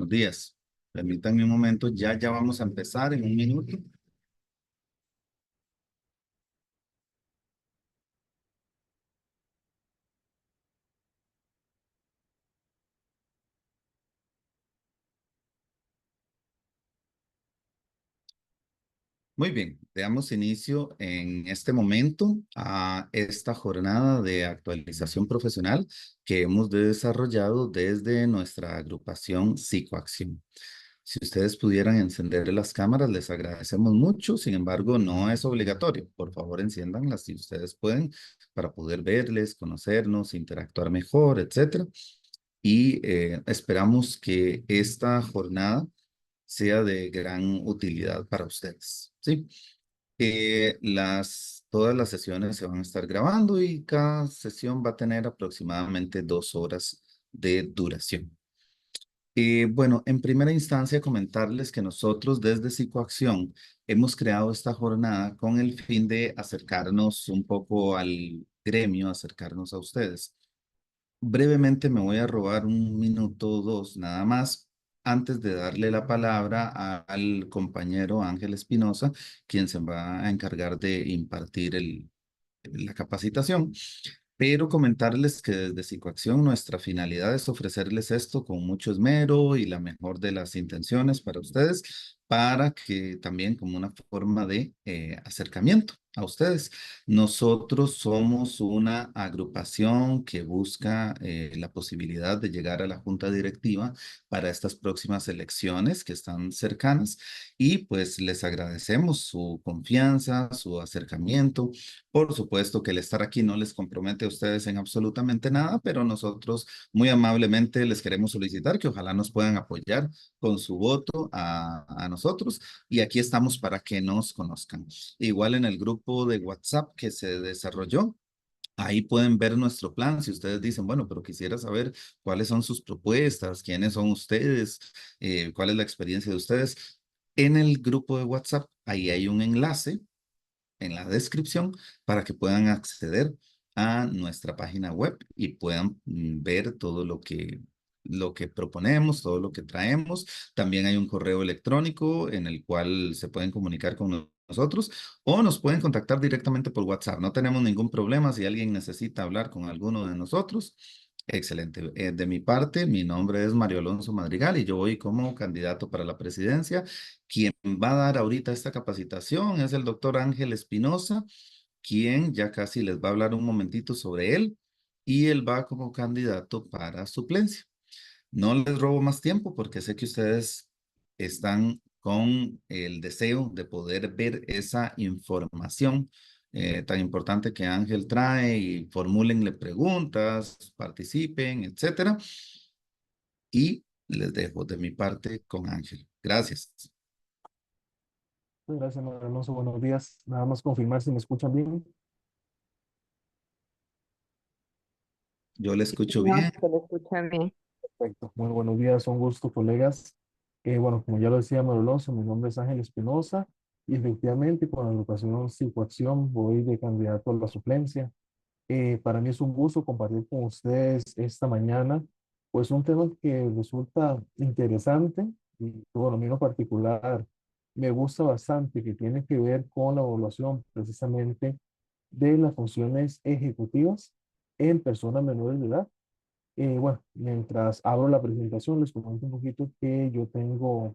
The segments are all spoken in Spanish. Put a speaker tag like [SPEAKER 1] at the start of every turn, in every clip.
[SPEAKER 1] Buenos días. Permítanme un momento, ya vamos a empezar en un minuto. Muy bien, damos inicio en este momento a esta jornada de actualización profesional que hemos desarrollado desde nuestra agrupación Psicoacción. Si ustedes pudieran encender las cámaras, les agradecemos mucho. Sin embargo, no es obligatorio. Por favor, enciéndanlas si ustedes pueden para poder verles, conocernos, interactuar mejor, etcétera. Y esperamos que esta jornada sea de gran utilidad para ustedes. ¿Sí? Todas las sesiones se van a estar grabando y cada sesión va a tener aproximadamente 2 horas de duración. Bueno, en primera instancia comentarles que nosotros desde Psicoacción hemos creado esta jornada con el fin de acercarnos un poco al gremio, acercarnos a ustedes. Brevemente me voy a robar un minuto o dos nada más antes de darle la palabra al compañero Ángel Espinosa, quien se va a encargar de impartir la capacitación. Pero comentarles que desde Psicoacción nuestra finalidad es ofrecerles esto con mucho esmero y la mejor de las intenciones para ustedes, para que también como una forma de acercamiento a ustedes. Nosotros somos una agrupación que busca la posibilidad de llegar a la junta directiva para estas próximas elecciones que están cercanas y pues les agradecemos su confianza, su acercamiento. Por supuesto que el estar aquí no les compromete a ustedes en absolutamente nada, pero nosotros muy amablemente les queremos solicitar que ojalá nos puedan apoyar con su voto a nosotros y aquí estamos para que nos conozcan. Igual en el grupo de WhatsApp que se desarrolló. Ahí pueden ver nuestro plan. Si ustedes dicen, bueno, pero quisiera saber cuáles son sus propuestas, quiénes son ustedes, cuál es la experiencia de ustedes. En el grupo de WhatsApp, ahí hay un enlace en la descripción para que puedan acceder a nuestra página web y puedan ver todo lo que proponemos, todo lo que traemos. También hay un correo electrónico en el cual se pueden comunicar con nosotros o nos pueden contactar directamente por WhatsApp. No tenemos ningún problema si alguien necesita hablar con alguno de nosotros. Excelente. De mi parte, mi nombre es Mario Alonso Madrigal y yo voy como candidato para la presidencia. Quien va a dar ahorita esta capacitación es el doctor Ángel Espinosa, quien ya casi les va a hablar un momentito sobre él y él va como candidato para suplencia. No les robo más tiempo porque sé que ustedes están con el deseo de poder ver esa información tan importante que Ángel trae y formúlenle preguntas, participen, etcétera. Y les dejo de mi parte con Ángel. Gracias.
[SPEAKER 2] Gracias, Manuel Alonso. Buenos días. Nada más confirmar si me escuchan bien.
[SPEAKER 1] Yo le escucho
[SPEAKER 3] No,
[SPEAKER 1] bien.
[SPEAKER 3] se lo escucha bien.
[SPEAKER 2] Perfecto. Muy buenos días. Un gusto, colegas. Bueno, como ya lo decía Manuel Alonso, mi nombre es Ángel Espinosa y efectivamente con la agrupación Psicoacción voy de candidato a la suplencia. Para mí es un gusto compartir con ustedes esta mañana, pues un tema que resulta interesante y bueno, a mí en lo particular me gusta bastante, que tiene que ver con la evaluación precisamente de las funciones ejecutivas en personas menores de edad. Bueno, mientras abro la presentación, les comento un poquito que yo tengo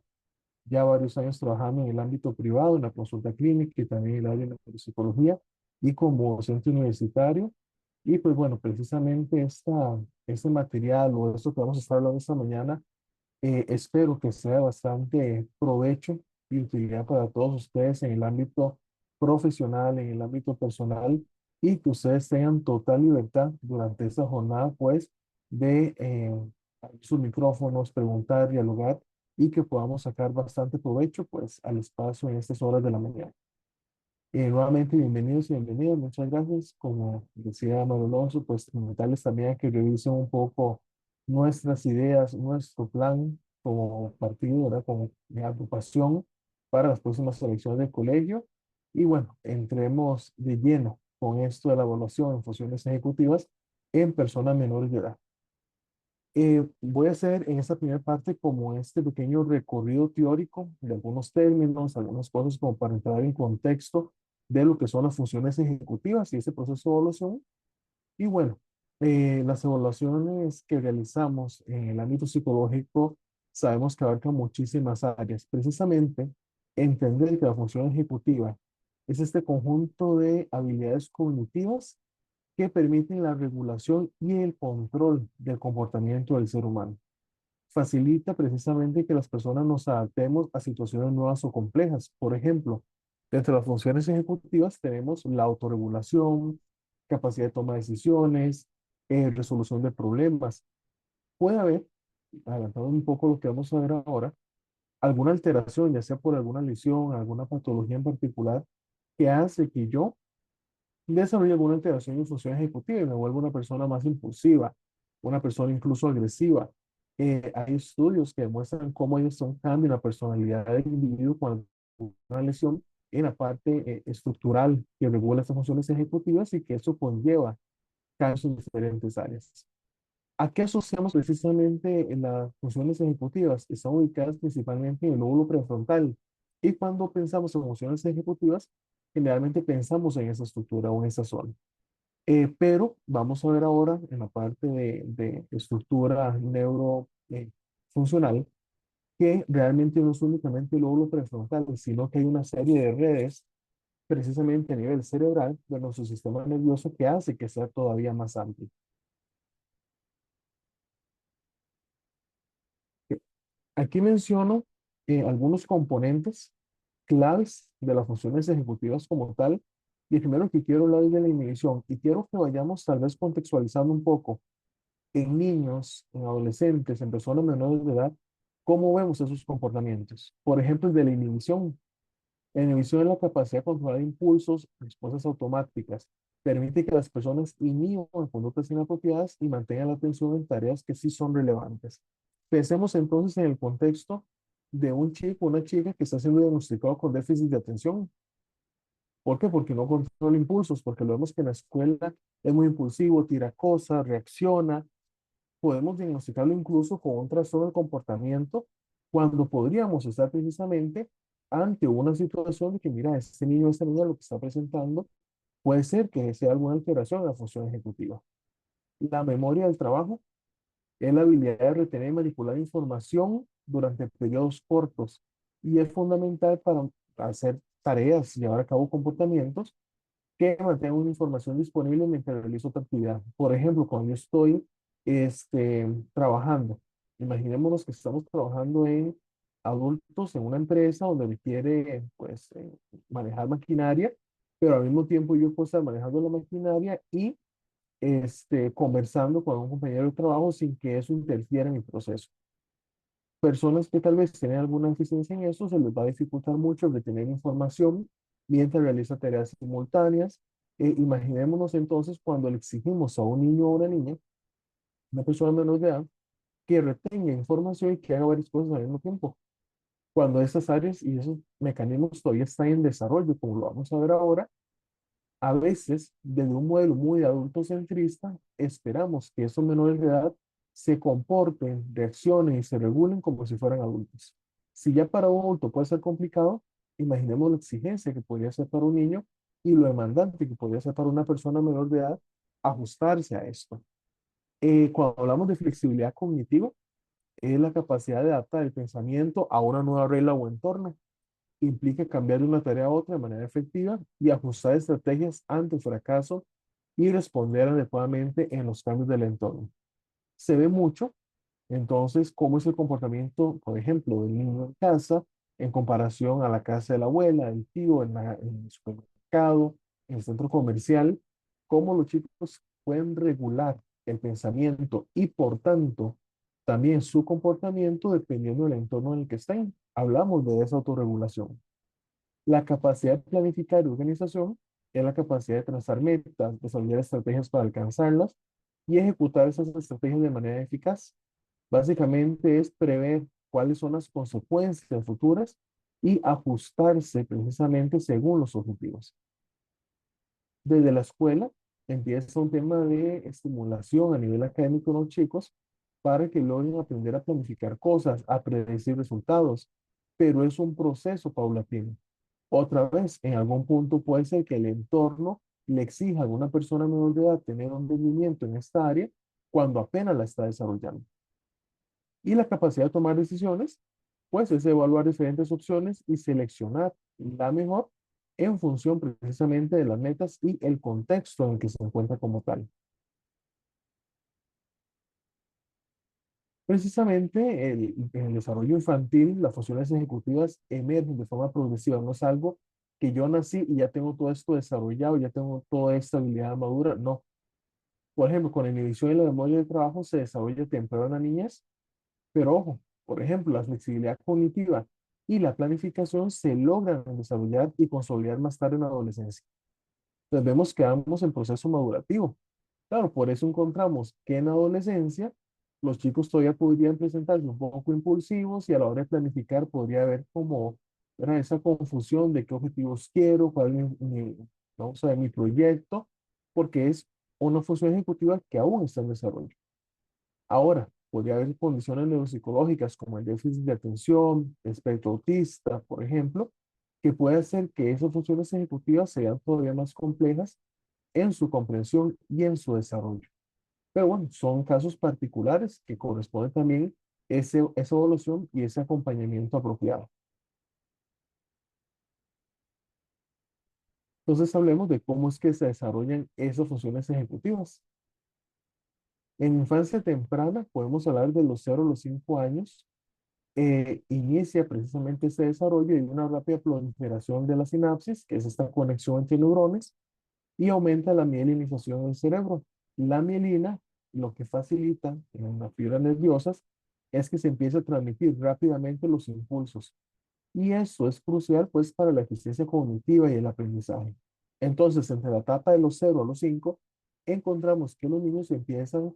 [SPEAKER 2] ya varios años trabajando en el ámbito privado, en la consulta clínica y también en el área de la psicología y como docente universitario. Y pues bueno, precisamente este material o esto que vamos a estar hablando esta mañana, espero que sea bastante provecho y utilidad para todos ustedes en el ámbito profesional, en el ámbito personal y que ustedes tengan total libertad durante esta jornada, pues, de abrir sus micrófonos, preguntar, dialogar y que podamos sacar bastante provecho, pues, al espacio en estas horas de la mañana. Nuevamente, bienvenidos y bienvenidas, muchas gracias. Como decía Manuel Alonso, pues comentarles también que revisen un poco nuestras ideas, nuestro plan como partido, ¿verdad? Como agrupación para las próximas elecciones del colegio. Y bueno, entremos de lleno con esto de la evaluación en funciones ejecutivas en personas menores de edad. Voy a hacer en esta primera parte como este pequeño recorrido teórico de algunos términos, algunas cosas como para entrar en contexto de lo que son las funciones ejecutivas y ese proceso de evaluación. Y bueno, las evaluaciones que realizamos en el ámbito psicológico sabemos que abarcan muchísimas áreas. Precisamente, entender que la función ejecutiva es este conjunto de habilidades cognitivas que permiten la regulación y el control del comportamiento del ser humano. Facilita precisamente que las personas nos adaptemos a situaciones nuevas o complejas. Por ejemplo, dentro de las funciones ejecutivas tenemos la autorregulación, capacidad de toma de decisiones, resolución de problemas. Puede haber, adelantando un poco lo que vamos a ver ahora, alguna alteración, ya sea por alguna lesión, alguna patología en particular, que hace que yo desarrolla alguna alteración en función ejecutiva y me vuelve una persona más impulsiva, una persona incluso agresiva. Hay estudios que demuestran cómo hay un cambio en la personalidad del individuo cuando hay una lesión en la parte estructural que regula estas funciones ejecutivas y que eso conlleva cambios en diferentes áreas. ¿A qué asociamos precisamente en las funciones ejecutivas? Están ubicadas principalmente en el lóbulo prefrontal. Y cuando pensamos en funciones ejecutivas, generalmente pensamos en esa estructura o en esa zona. Pero vamos a ver ahora en la parte de estructura neurofuncional que realmente no es únicamente el lóbulo prefrontal, sino que hay una serie de redes precisamente a nivel cerebral de nuestro sistema nervioso que hace que sea todavía más amplio. Aquí menciono algunos componentes claves de las funciones ejecutivas como tal. Y primero que quiero hablar es de la inhibición y quiero que vayamos tal vez contextualizando un poco en niños, en adolescentes, en personas menores de edad, cómo vemos esos comportamientos. Por ejemplo, el de la inhibición. La inhibición es la capacidad de controlar impulsos, respuestas automáticas. Permite que las personas inhiban conductas inapropiadas y mantengan la atención en tareas que sí son relevantes. Pensemos entonces en el contexto de un chico o una chica que está siendo diagnosticado con déficit de atención. ¿Por qué? Porque no controla impulsos, porque lo vemos que en la escuela es muy impulsivo, tira cosas, reacciona. Podemos diagnosticarlo incluso con un trastorno del comportamiento cuando podríamos estar precisamente ante una situación de que, mira, este niño o esta niña lo que está presentando puede ser que sea alguna alteración en la función ejecutiva. La memoria del trabajo es la habilidad de retener y manipular información durante periodos cortos y es fundamental para hacer tareas, llevar a cabo comportamientos que mantengan una información disponible mientras realizo otra actividad. Por ejemplo, cuando yo estoy trabajando, imaginémonos que estamos trabajando en adultos en una empresa donde requiere pues, manejar maquinaria, pero al mismo tiempo yo puedo estar manejando la maquinaria y conversando con un compañero de trabajo sin que eso interfiera en el proceso. Personas que tal vez tienen alguna deficiencia en eso, se les va a dificultar mucho retener información mientras realiza tareas simultáneas. Imaginémonos entonces cuando le exigimos a un niño o una niña, una persona menor de edad, que retenga información y que haga varias cosas al mismo tiempo. Cuando esas áreas y esos mecanismos todavía están en desarrollo, como lo vamos a ver ahora, a veces, desde un modelo muy adultocentrista, esperamos que esos menores de edad se comporten, reaccionen y se regulen como si fueran adultos. Si ya para un adulto puede ser complicado, imaginemos la exigencia que podría ser para un niño y lo demandante que podría ser para una persona menor de edad ajustarse a esto. Cuando hablamos de flexibilidad cognitiva, es la capacidad de adaptar el pensamiento a una nueva regla o entorno. Implica cambiar de una tarea a otra de manera efectiva y ajustar estrategias ante el fracaso y responder adecuadamente en los cambios del entorno. Se ve mucho, entonces, cómo es el comportamiento, por ejemplo, del niño en casa en comparación a la casa de la abuela, del tío, en el supermercado, en el centro comercial, cómo los chicos pueden regular el pensamiento y, por tanto, también su comportamiento dependiendo del entorno en el que estén. Hablamos de esa autorregulación. La capacidad de planificar y organización es la capacidad de trazar metas, desarrollar estrategias para alcanzarlas y ejecutar esas estrategias de manera eficaz. Básicamente es prever cuáles son las consecuencias futuras y ajustarse precisamente según los objetivos. Desde la escuela empieza un tema de estimulación a nivel académico en los chicos para que logren aprender a planificar cosas, a predecir resultados, pero es un proceso paulatino. Otra vez, en algún punto puede ser que el entorno le exija a una persona menor de edad tener un rendimiento en esta área cuando apenas la está desarrollando. Y la capacidad de tomar decisiones, pues es evaluar diferentes opciones y seleccionar la mejor en función precisamente de las metas y el contexto en el que se encuentra como tal. Precisamente en el desarrollo infantil, las funciones ejecutivas emergen de forma progresiva. No es algo que yo nací y ya tengo todo esto desarrollado, ya tengo toda esta habilidad madura. No. Por ejemplo, con la inhibición y la memoria de trabajo se desarrolla temprano en la niñez, pero ojo, por ejemplo, la flexibilidad cognitiva y la planificación se logran desarrollar y consolidar más tarde en la adolescencia. Entonces vemos que ambos en proceso madurativo. Claro, por eso encontramos que en la adolescencia los chicos todavía podrían presentarse un poco impulsivos y a la hora de planificar podría haber como, ¿verdad?, esa confusión de qué objetivos quiero, cuál es ¿no?, o sea, mi proyecto, porque es una función ejecutiva que aún está en desarrollo. Ahora, podría haber condiciones neuropsicológicas como el déficit de atención, espectro autista, por ejemplo, que puede hacer que esas funciones ejecutivas sean todavía más complejas en su comprensión y en su desarrollo. Pero bueno, son casos particulares que corresponden también esa evaluación y ese acompañamiento apropiado. Entonces hablemos de cómo es que se desarrollan esas funciones ejecutivas. En infancia temprana podemos hablar de los 0 a los 5 años. Inicia precisamente ese desarrollo y una rápida proliferación de la sinapsis, que es esta conexión entre neurones, y aumenta la mielinización del cerebro. La mielina lo que facilita en las fibras nerviosas es que se empiece a transmitir rápidamente los impulsos. Y eso es crucial pues para la eficiencia cognitiva y el aprendizaje. Entonces, entre la etapa de los 0 a los 5, encontramos que los niños empiezan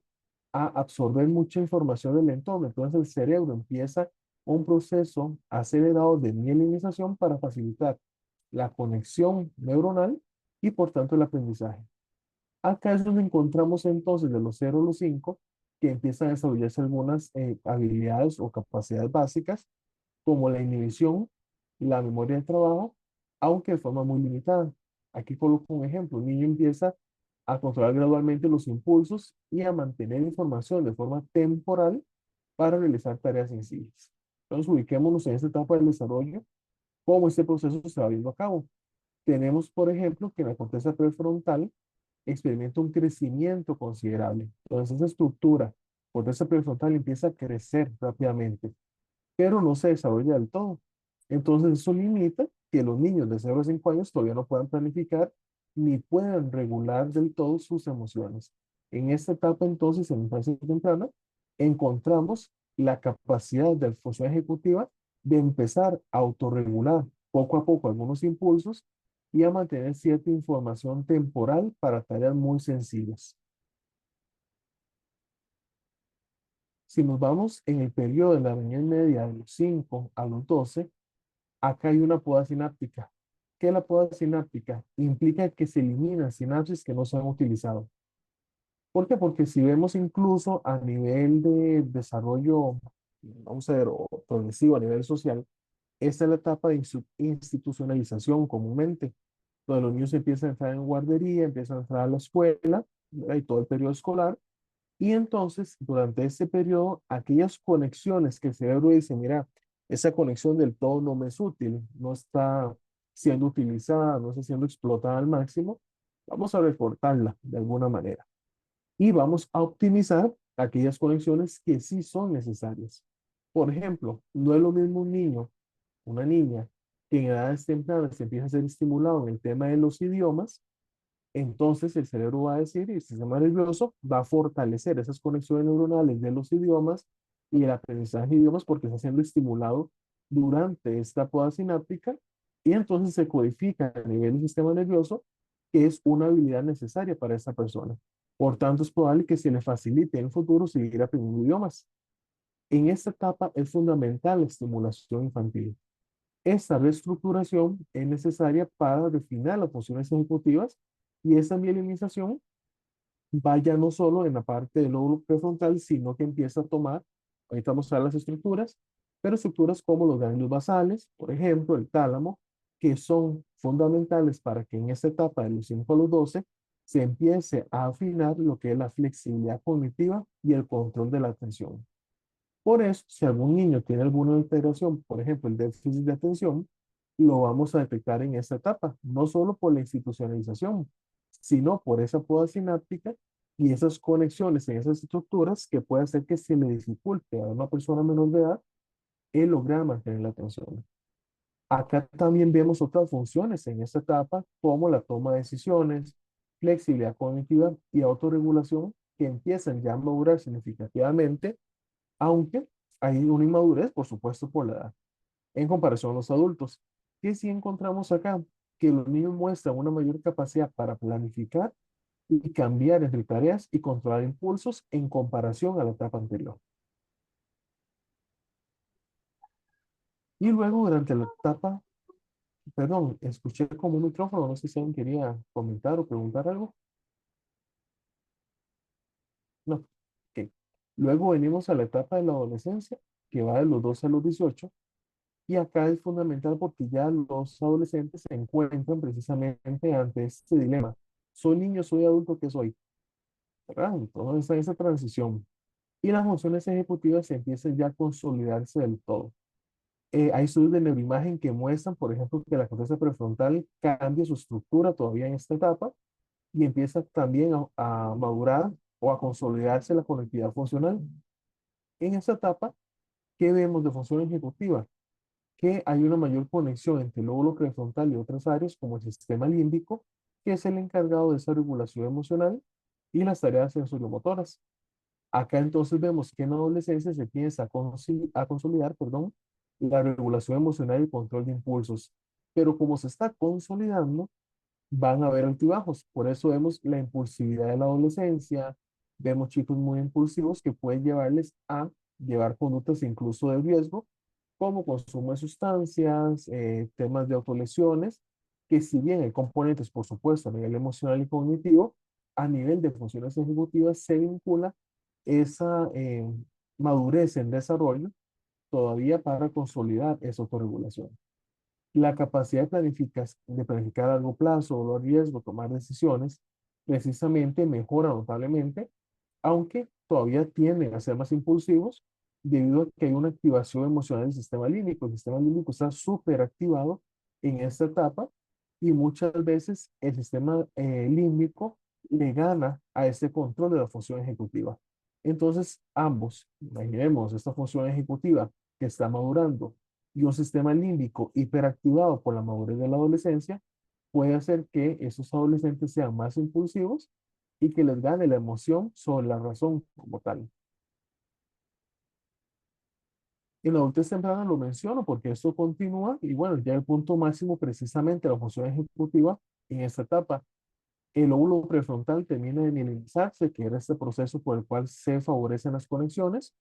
[SPEAKER 2] a absorber mucha información del entorno. Entonces, el cerebro empieza un proceso acelerado de mielinización para facilitar la conexión neuronal y por tanto el aprendizaje. Acá es donde encontramos entonces de los 0 a los 5 que empiezan a desarrollarse algunas habilidades o capacidades básicas como la inhibición, la memoria de trabajo, aunque de forma muy limitada. Aquí coloco un ejemplo. Un niño empieza a controlar gradualmente los impulsos y a mantener información de forma temporal para realizar tareas sencillas. Entonces, ubiquémonos en esta etapa del desarrollo, cómo este proceso se va viendo a cabo. Tenemos, por ejemplo, que en la corteza prefrontal experimenta un crecimiento considerable. Entonces, esa estructura, corteza prefrontal, empieza a crecer rápidamente, pero no se desarrolla del todo. Entonces, eso limita que los niños de 0 a 5 años todavía no puedan planificar ni puedan regular del todo sus emociones. En esta etapa, entonces, en la infancia temprana, encontramos la capacidad de la función ejecutiva de empezar a autorregular poco a poco algunos impulsos y a mantener cierta información temporal para tareas muy sencillas. Si nos vamos en el periodo de la niñez media de los 5 a los 12, acá hay una poda sináptica. ¿Qué es la poda sináptica? Implica que se eliminan sinapsis que no se han utilizado. ¿Por qué? Porque si vemos incluso a nivel de desarrollo, vamos a ver, o progresivo a nivel social, esta es la etapa de institucionalización comúnmente, donde los niños empiezan a entrar en guardería, empiezan a entrar a la escuela, ¿verdad?, y todo el periodo escolar. Y entonces, durante este periodo, aquellas conexiones que el cerebro dice, mira, esa conexión del todo no me es útil, no está siendo utilizada, no está siendo explotada al máximo, vamos a recortarla de alguna manera y vamos a optimizar aquellas conexiones que sí son necesarias. Por ejemplo, no es lo mismo un niño, una niña, que en edades tempranas se empieza a ser estimulado en el tema de los idiomas. Entonces el cerebro va a decir, y el sistema nervioso va a fortalecer esas conexiones neuronales de los idiomas y el aprendizaje de idiomas porque está siendo estimulado durante esta poda sináptica y entonces se codifica a nivel del sistema nervioso que es una habilidad necesaria para esa persona. Por tanto, es probable que se le facilite en el futuro seguir aprendiendo idiomas. En esta etapa es fundamental la estimulación infantil. Esta reestructuración es necesaria para definir las funciones ejecutivas y esa mielinización vaya no solo en la parte del lóbulo prefrontal, sino que empieza a tomar, ahorita vamos a ver las estructuras, pero estructuras como los ganglios basales, por ejemplo, el tálamo, que son fundamentales para que en esta etapa de los 5 a los 12 se empiece a afinar lo que es la flexibilidad cognitiva y el control de la atención. Por eso, si algún niño tiene alguna alteración, por ejemplo, el déficit de atención, lo vamos a detectar en esta etapa, no solo por la institucionalización, sino por esa poda sináptica y esas conexiones en esas estructuras que puede hacer que se le dificulte a una persona menor de edad el lograr mantener la atención. Acá también vemos otras funciones en esta etapa, como la toma de decisiones, flexibilidad cognitiva y autorregulación, que empiezan ya a madurar significativamente, aunque hay una inmadurez, por supuesto, por la edad, en comparación a los adultos. ¿Qué sí encontramos acá? Que los niños muestran una mayor capacidad para planificar y cambiar entre tareas y controlar impulsos en comparación a la etapa anterior. Y luego durante la etapa, perdón, escuché como un micrófono, no sé si alguien quería comentar o preguntar algo. No. Ok. Luego venimos a la etapa de la adolescencia, que va de los 12 a los 18. Y acá es fundamental porque ya los adolescentes se encuentran precisamente ante este dilema. ¿Soy niño, soy adulto, qué soy? ¿Verdad? Entonces está esa transición. Y las funciones ejecutivas empiezan ya a consolidarse del todo. Hay estudios de neuroimagen que muestran, por ejemplo, que la corteza prefrontal cambia su estructura todavía en esta etapa y empieza también a madurar o a consolidarse la conectividad funcional. En esta etapa, ¿qué vemos de función ejecutiva? Que hay una mayor conexión entre el lóbulo prefrontal y otras áreas como el sistema límbico, que es el encargado de esa regulación emocional y las tareas sensoriomotoras. Acá entonces vemos que en la adolescencia se empieza a consolidar, perdón, la regulación emocional y el control de impulsos. Pero como se está consolidando, van a haber altibajos. Por eso vemos la impulsividad de la adolescencia, vemos chicos muy impulsivos que pueden llevarles a llevar conductas incluso de riesgo, como consumo de sustancias, temas de autolesiones, que si bien hay componentes, por supuesto, a nivel emocional y cognitivo, a nivel de funciones ejecutivas se vincula esa madurez en desarrollo todavía para consolidar esa autorregulación. La capacidad de planificar a largo plazo, los riesgos, tomar decisiones, precisamente mejora notablemente, aunque todavía tienden a ser más impulsivos debido a que hay una activación emocional del sistema límbico. El sistema límbico está súper activado en esta etapa y muchas veces el sistema límbico le gana a este control de la función ejecutiva. Entonces, ambos, imaginemos esta función ejecutiva que está madurando y un sistema límbico hiperactivado por la madurez de la adolescencia, puede hacer que esos adolescentes sean más impulsivos y que les gane la emoción sobre la razón como tal. En la adultez temprana lo menciono porque esto continúa y bueno, ya el punto máximo precisamente la función ejecutiva en esta etapa. El lóbulo prefrontal termina de mielinizarse, que era este proceso por el cual se favorecen las conexiones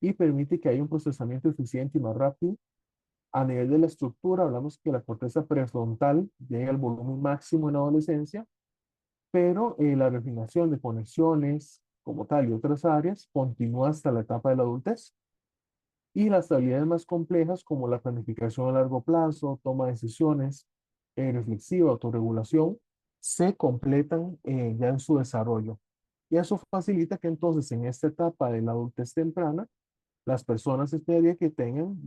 [SPEAKER 2] y permite que haya un procesamiento eficiente y más rápido. A nivel de la estructura, hablamos que la corteza prefrontal llega al volumen máximo en la adolescencia, pero la refinación de conexiones como tal y otras áreas continúa hasta la etapa de la adultez. Y las habilidades más complejas como la planificación a largo plazo, toma de decisiones, reflexiva, autorregulación, se completan ya en su desarrollo. Y eso facilita que entonces en esta etapa de la adultez temprana, las personas esperaría que tengan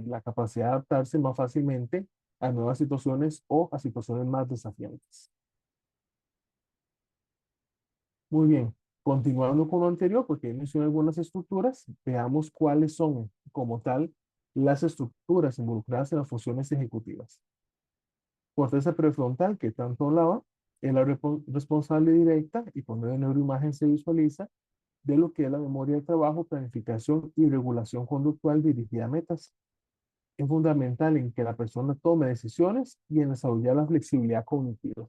[SPEAKER 2] la capacidad de adaptarse más fácilmente a nuevas situaciones o a situaciones más desafiantes. Muy bien, continuando con lo anterior, porque he mencionado algunas estructuras, veamos cuáles son como tal las estructuras involucradas en las funciones ejecutivas. Corteza prefrontal, que tanto hablaba, es la responsable directa y por medio de neuroimagen se visualiza de lo que es la memoria de trabajo, planificación y regulación conductual dirigida a metas. Es fundamental en que la persona tome decisiones y en desarrollar la flexibilidad cognitiva.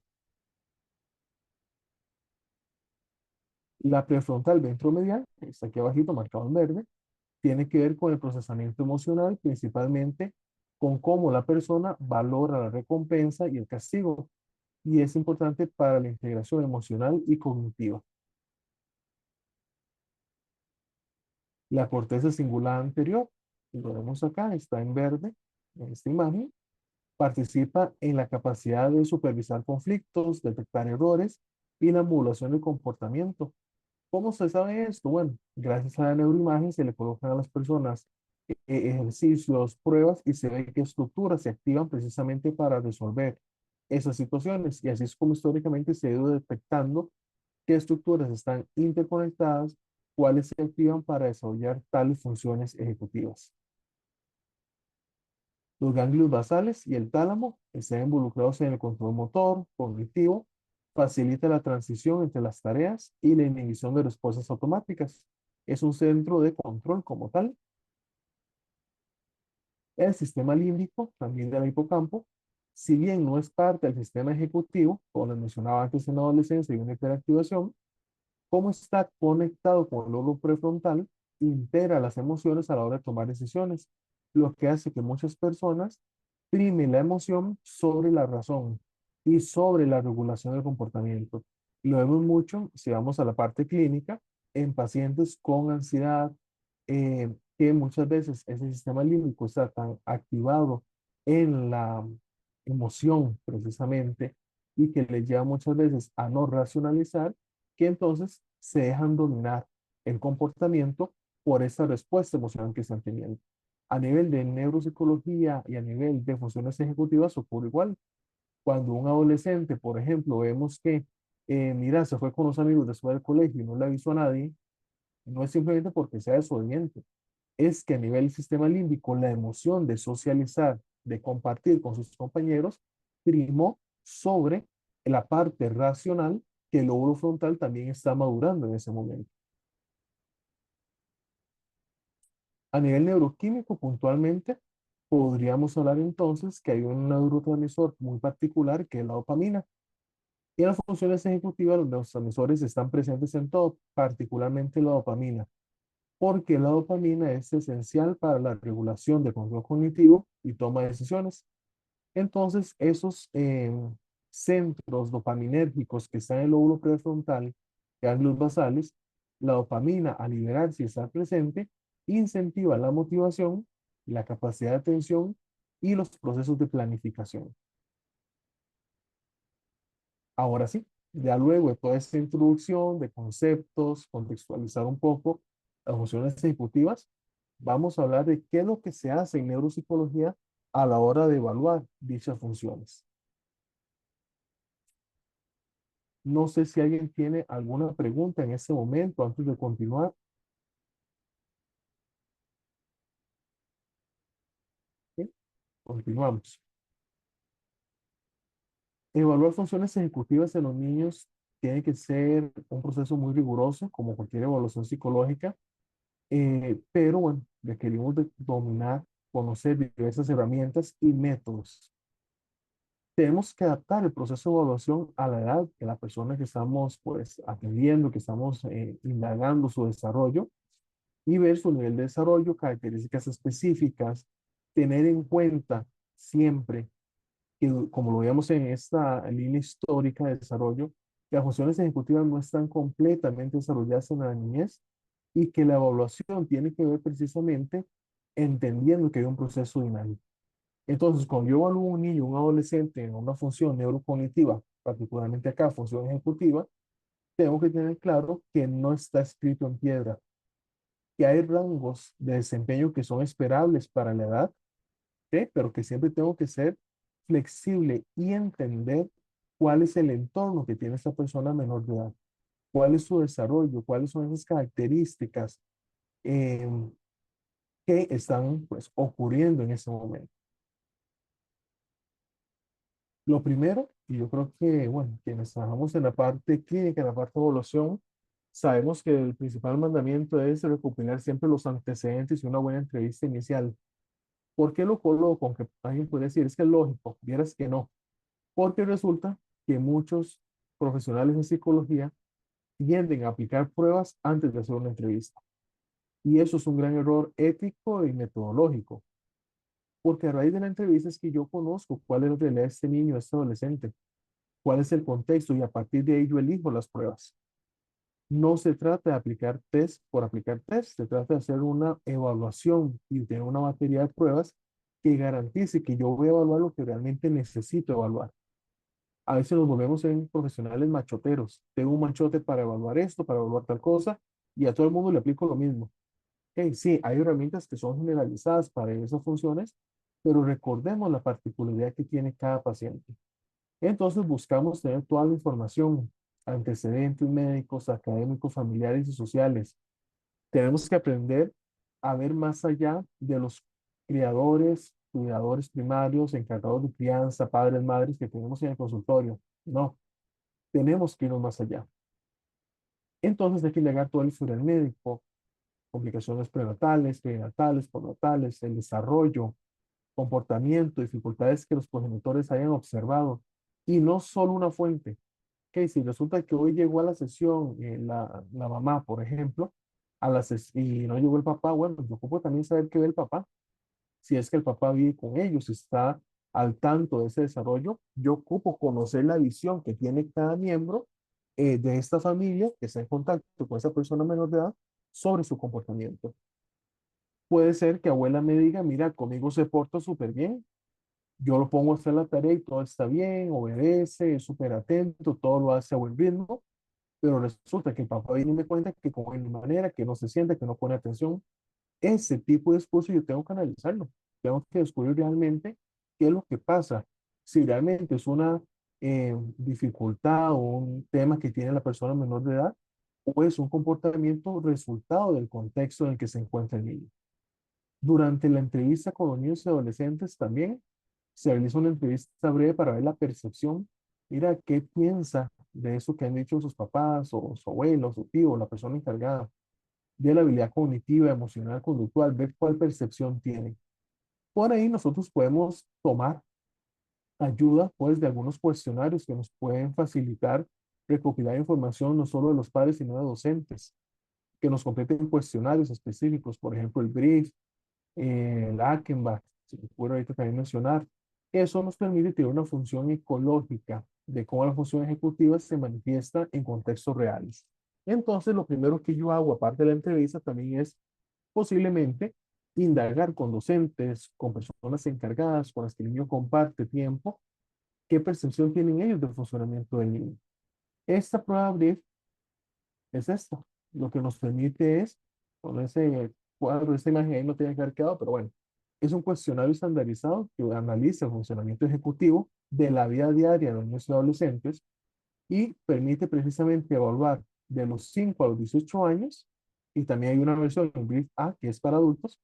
[SPEAKER 2] La prefrontal ventromedial, que está aquí abajito, marcado en verde, tiene que ver con el procesamiento emocional, principalmente con cómo la persona valora la recompensa y el castigo, y es importante para la integración emocional y cognitiva. La corteza cingulada anterior, y lo vemos acá, está en verde en esta imagen, participa en la capacidad de supervisar conflictos, detectar errores y la modulación de comportamiento. ¿Cómo se sabe esto? Bueno, gracias a la neuroimagen se le colocan a las personas ejercicios, pruebas y se ve qué estructuras se activan precisamente para resolver esas situaciones. Y así es como históricamente se ha ido detectando qué estructuras están interconectadas, cuáles se activan para desarrollar tales funciones ejecutivas. Los ganglios basales y el tálamo están involucrados en el control motor, cognitivo, facilita la transición entre las tareas y la inhibición de respuestas automáticas. Es un centro de control como tal. El sistema límbico, también del hipocampo, si bien no es parte del sistema ejecutivo, como les mencionaba antes en la adolescencia y una hiperactivación, como está conectado con el lóbulo prefrontal, integra las emociones a la hora de tomar decisiones, lo que hace que muchas personas primen la emoción sobre la razón y sobre la regulación del comportamiento. Lo vemos mucho, si vamos a la parte clínica, en pacientes con ansiedad, que muchas veces ese sistema límbico está tan activado en la emoción precisamente y que les lleva muchas veces a no racionalizar, que entonces se dejan dominar el comportamiento por esa respuesta emocional que están teniendo. A nivel de neuropsicología y a nivel de funciones ejecutivas ocurre igual. Cuando un adolescente, por ejemplo, vemos que, mira, se fue con los amigos después del colegio y no le avisó a nadie, no es simplemente porque sea desobediente, es que a nivel del sistema límbico la emoción de socializar, de compartir con sus compañeros, primó sobre la parte racional que el lóbulo frontal también está madurando en ese momento. A nivel neuroquímico, puntualmente, podríamos hablar entonces que hay un neurotransmisor muy particular que es la dopamina. Y en las funciones ejecutivas, los neurotransmisores están presentes en todo, particularmente la dopamina, porque la dopamina es esencial para la regulación del control cognitivo y toma de decisiones. Entonces, esos centros dopaminérgicos que están en el lóbulo prefrontal, ganglios basales, la dopamina al liberarse y estar presente, incentiva la motivación, la capacidad de atención y los procesos de planificación. Ahora sí, ya luego de toda esta introducción de conceptos, contextualizar un poco las funciones ejecutivas, vamos a hablar de qué es lo que se hace en neuropsicología a la hora de evaluar dichas funciones. No sé si alguien tiene alguna pregunta en este momento antes de continuar. ¿Sí? Continuamos. Evaluar funciones ejecutivas en los niños tiene que ser un proceso muy riguroso, como cualquier evaluación psicológica, pero bueno, requerimos de dominar, conocer diversas herramientas y métodos. Tenemos que adaptar el proceso de evaluación a la edad de la persona que estamos pues atendiendo, que estamos indagando su desarrollo y ver su nivel de desarrollo, características específicas, tener en cuenta siempre que, como lo vemos en esta línea histórica de desarrollo, que las funciones ejecutivas no están completamente desarrolladas en la niñez y que la evaluación tiene que ver precisamente entendiendo que hay un proceso dinámico. Entonces, cuando yo evalúo a un niño, un adolescente en una función neurocognitiva, particularmente acá, función ejecutiva, tengo que tener claro que no está escrito en piedra, que hay rangos de desempeño que son esperables para la edad, ¿sí? Pero que siempre tengo que ser flexible y entender cuál es el entorno que tiene esta persona menor de edad, cuál es su desarrollo, cuáles son esas características eh, que están pues, ocurriendo en ese momento. Lo primero, y yo creo que, bueno, quienes trabajamos en la parte clínica, en la parte de evaluación, sabemos que el principal mandamiento es recopilar siempre los antecedentes y una buena entrevista inicial. ¿Por qué lo coloco? Aunque alguien puede decir, es que es lógico, vieras que no. Porque resulta que muchos profesionales en psicología tienden a aplicar pruebas antes de hacer una entrevista. Y eso es un gran error ético y metodológico. Porque a raíz de la entrevista es que yo conozco cuál es la realidad de este niño, de este adolescente, cuál es el contexto y a partir de ahí yo elijo las pruebas. No se trata de aplicar test por aplicar test, se trata de hacer una evaluación y tener una batería de pruebas que garantice que yo voy a evaluar lo que realmente necesito evaluar. A veces nos volvemos en profesionales machoteros. Tengo un machote para evaluar esto, para evaluar tal cosa, y a todo el mundo le aplico lo mismo. Ok, sí, hay herramientas que son generalizadas para esas funciones, pero recordemos la particularidad que tiene cada paciente. Entonces buscamos tener toda la información, antecedentes médicos, académicos, familiares y sociales. Tenemos que aprender a ver más allá de los criadores, cuidadores primarios, encargados de crianza, padres, madres que tenemos en el consultorio. No, tenemos que irnos más allá. Entonces hay que indagar todo el historial médico, complicaciones prenatales, perinatales, postnatales, el desarrollo, comportamiento, dificultades que los progenitores hayan observado. Y no solo una fuente. Que si resulta que hoy llegó a la sesión la mamá, por ejemplo, y no llegó el papá, bueno, yo ocupo también saber qué ve el papá. Si es que el papá vive con ellos, está al tanto de ese desarrollo, yo ocupo conocer la visión que tiene cada miembro de esta familia que está en contacto con esa persona menor de edad sobre su comportamiento. Puede ser que abuela me diga, mira, conmigo se porta súper bien, yo lo pongo a hacer la tarea y todo está bien, obedece, es súper atento, todo lo hace a buen ritmo, pero resulta que el papá viene y me cuenta que con mi manera, que no se siente, que no pone atención. Ese tipo de esposo yo tengo que analizarlo. Tengo que descubrir realmente qué es lo que pasa. Si realmente es una dificultad o un tema que tiene la persona menor de edad, o es un comportamiento resultado del contexto en el que se encuentra el niño. Durante la entrevista con los niños y adolescentes también se realiza una entrevista breve para ver la percepción. Mira, ¿qué piensa de eso que han dicho sus papás o su abuelo, su tío, la persona encargada de la habilidad cognitiva, emocional, conductual, ver cuál percepción tiene? Por ahí nosotros podemos tomar ayuda, pues, de algunos cuestionarios que nos pueden facilitar recopilar información no solo de los padres, sino de docentes, que nos completen cuestionarios específicos, por ejemplo, el brief, el Ackenbach, si me puedo ahorita también mencionar. Eso nos permite tener una función ecológica de cómo la función ejecutiva se manifiesta en contextos reales. Entonces, lo primero que yo hago, aparte de la entrevista, también es posiblemente indagar con docentes, con personas encargadas, con las que el niño comparte tiempo, qué percepción tienen ellos del funcionamiento del niño. Esta prueba brief es esto. Lo que nos permite es, con ese cuadro, esta imagen ahí no tiene que haber quedado, pero bueno, es un cuestionario estandarizado que analiza el funcionamiento ejecutivo de la vida diaria de los niños y adolescentes y permite precisamente evaluar de los 5 a los 18 años, y también hay una versión en Brief A que es para adultos,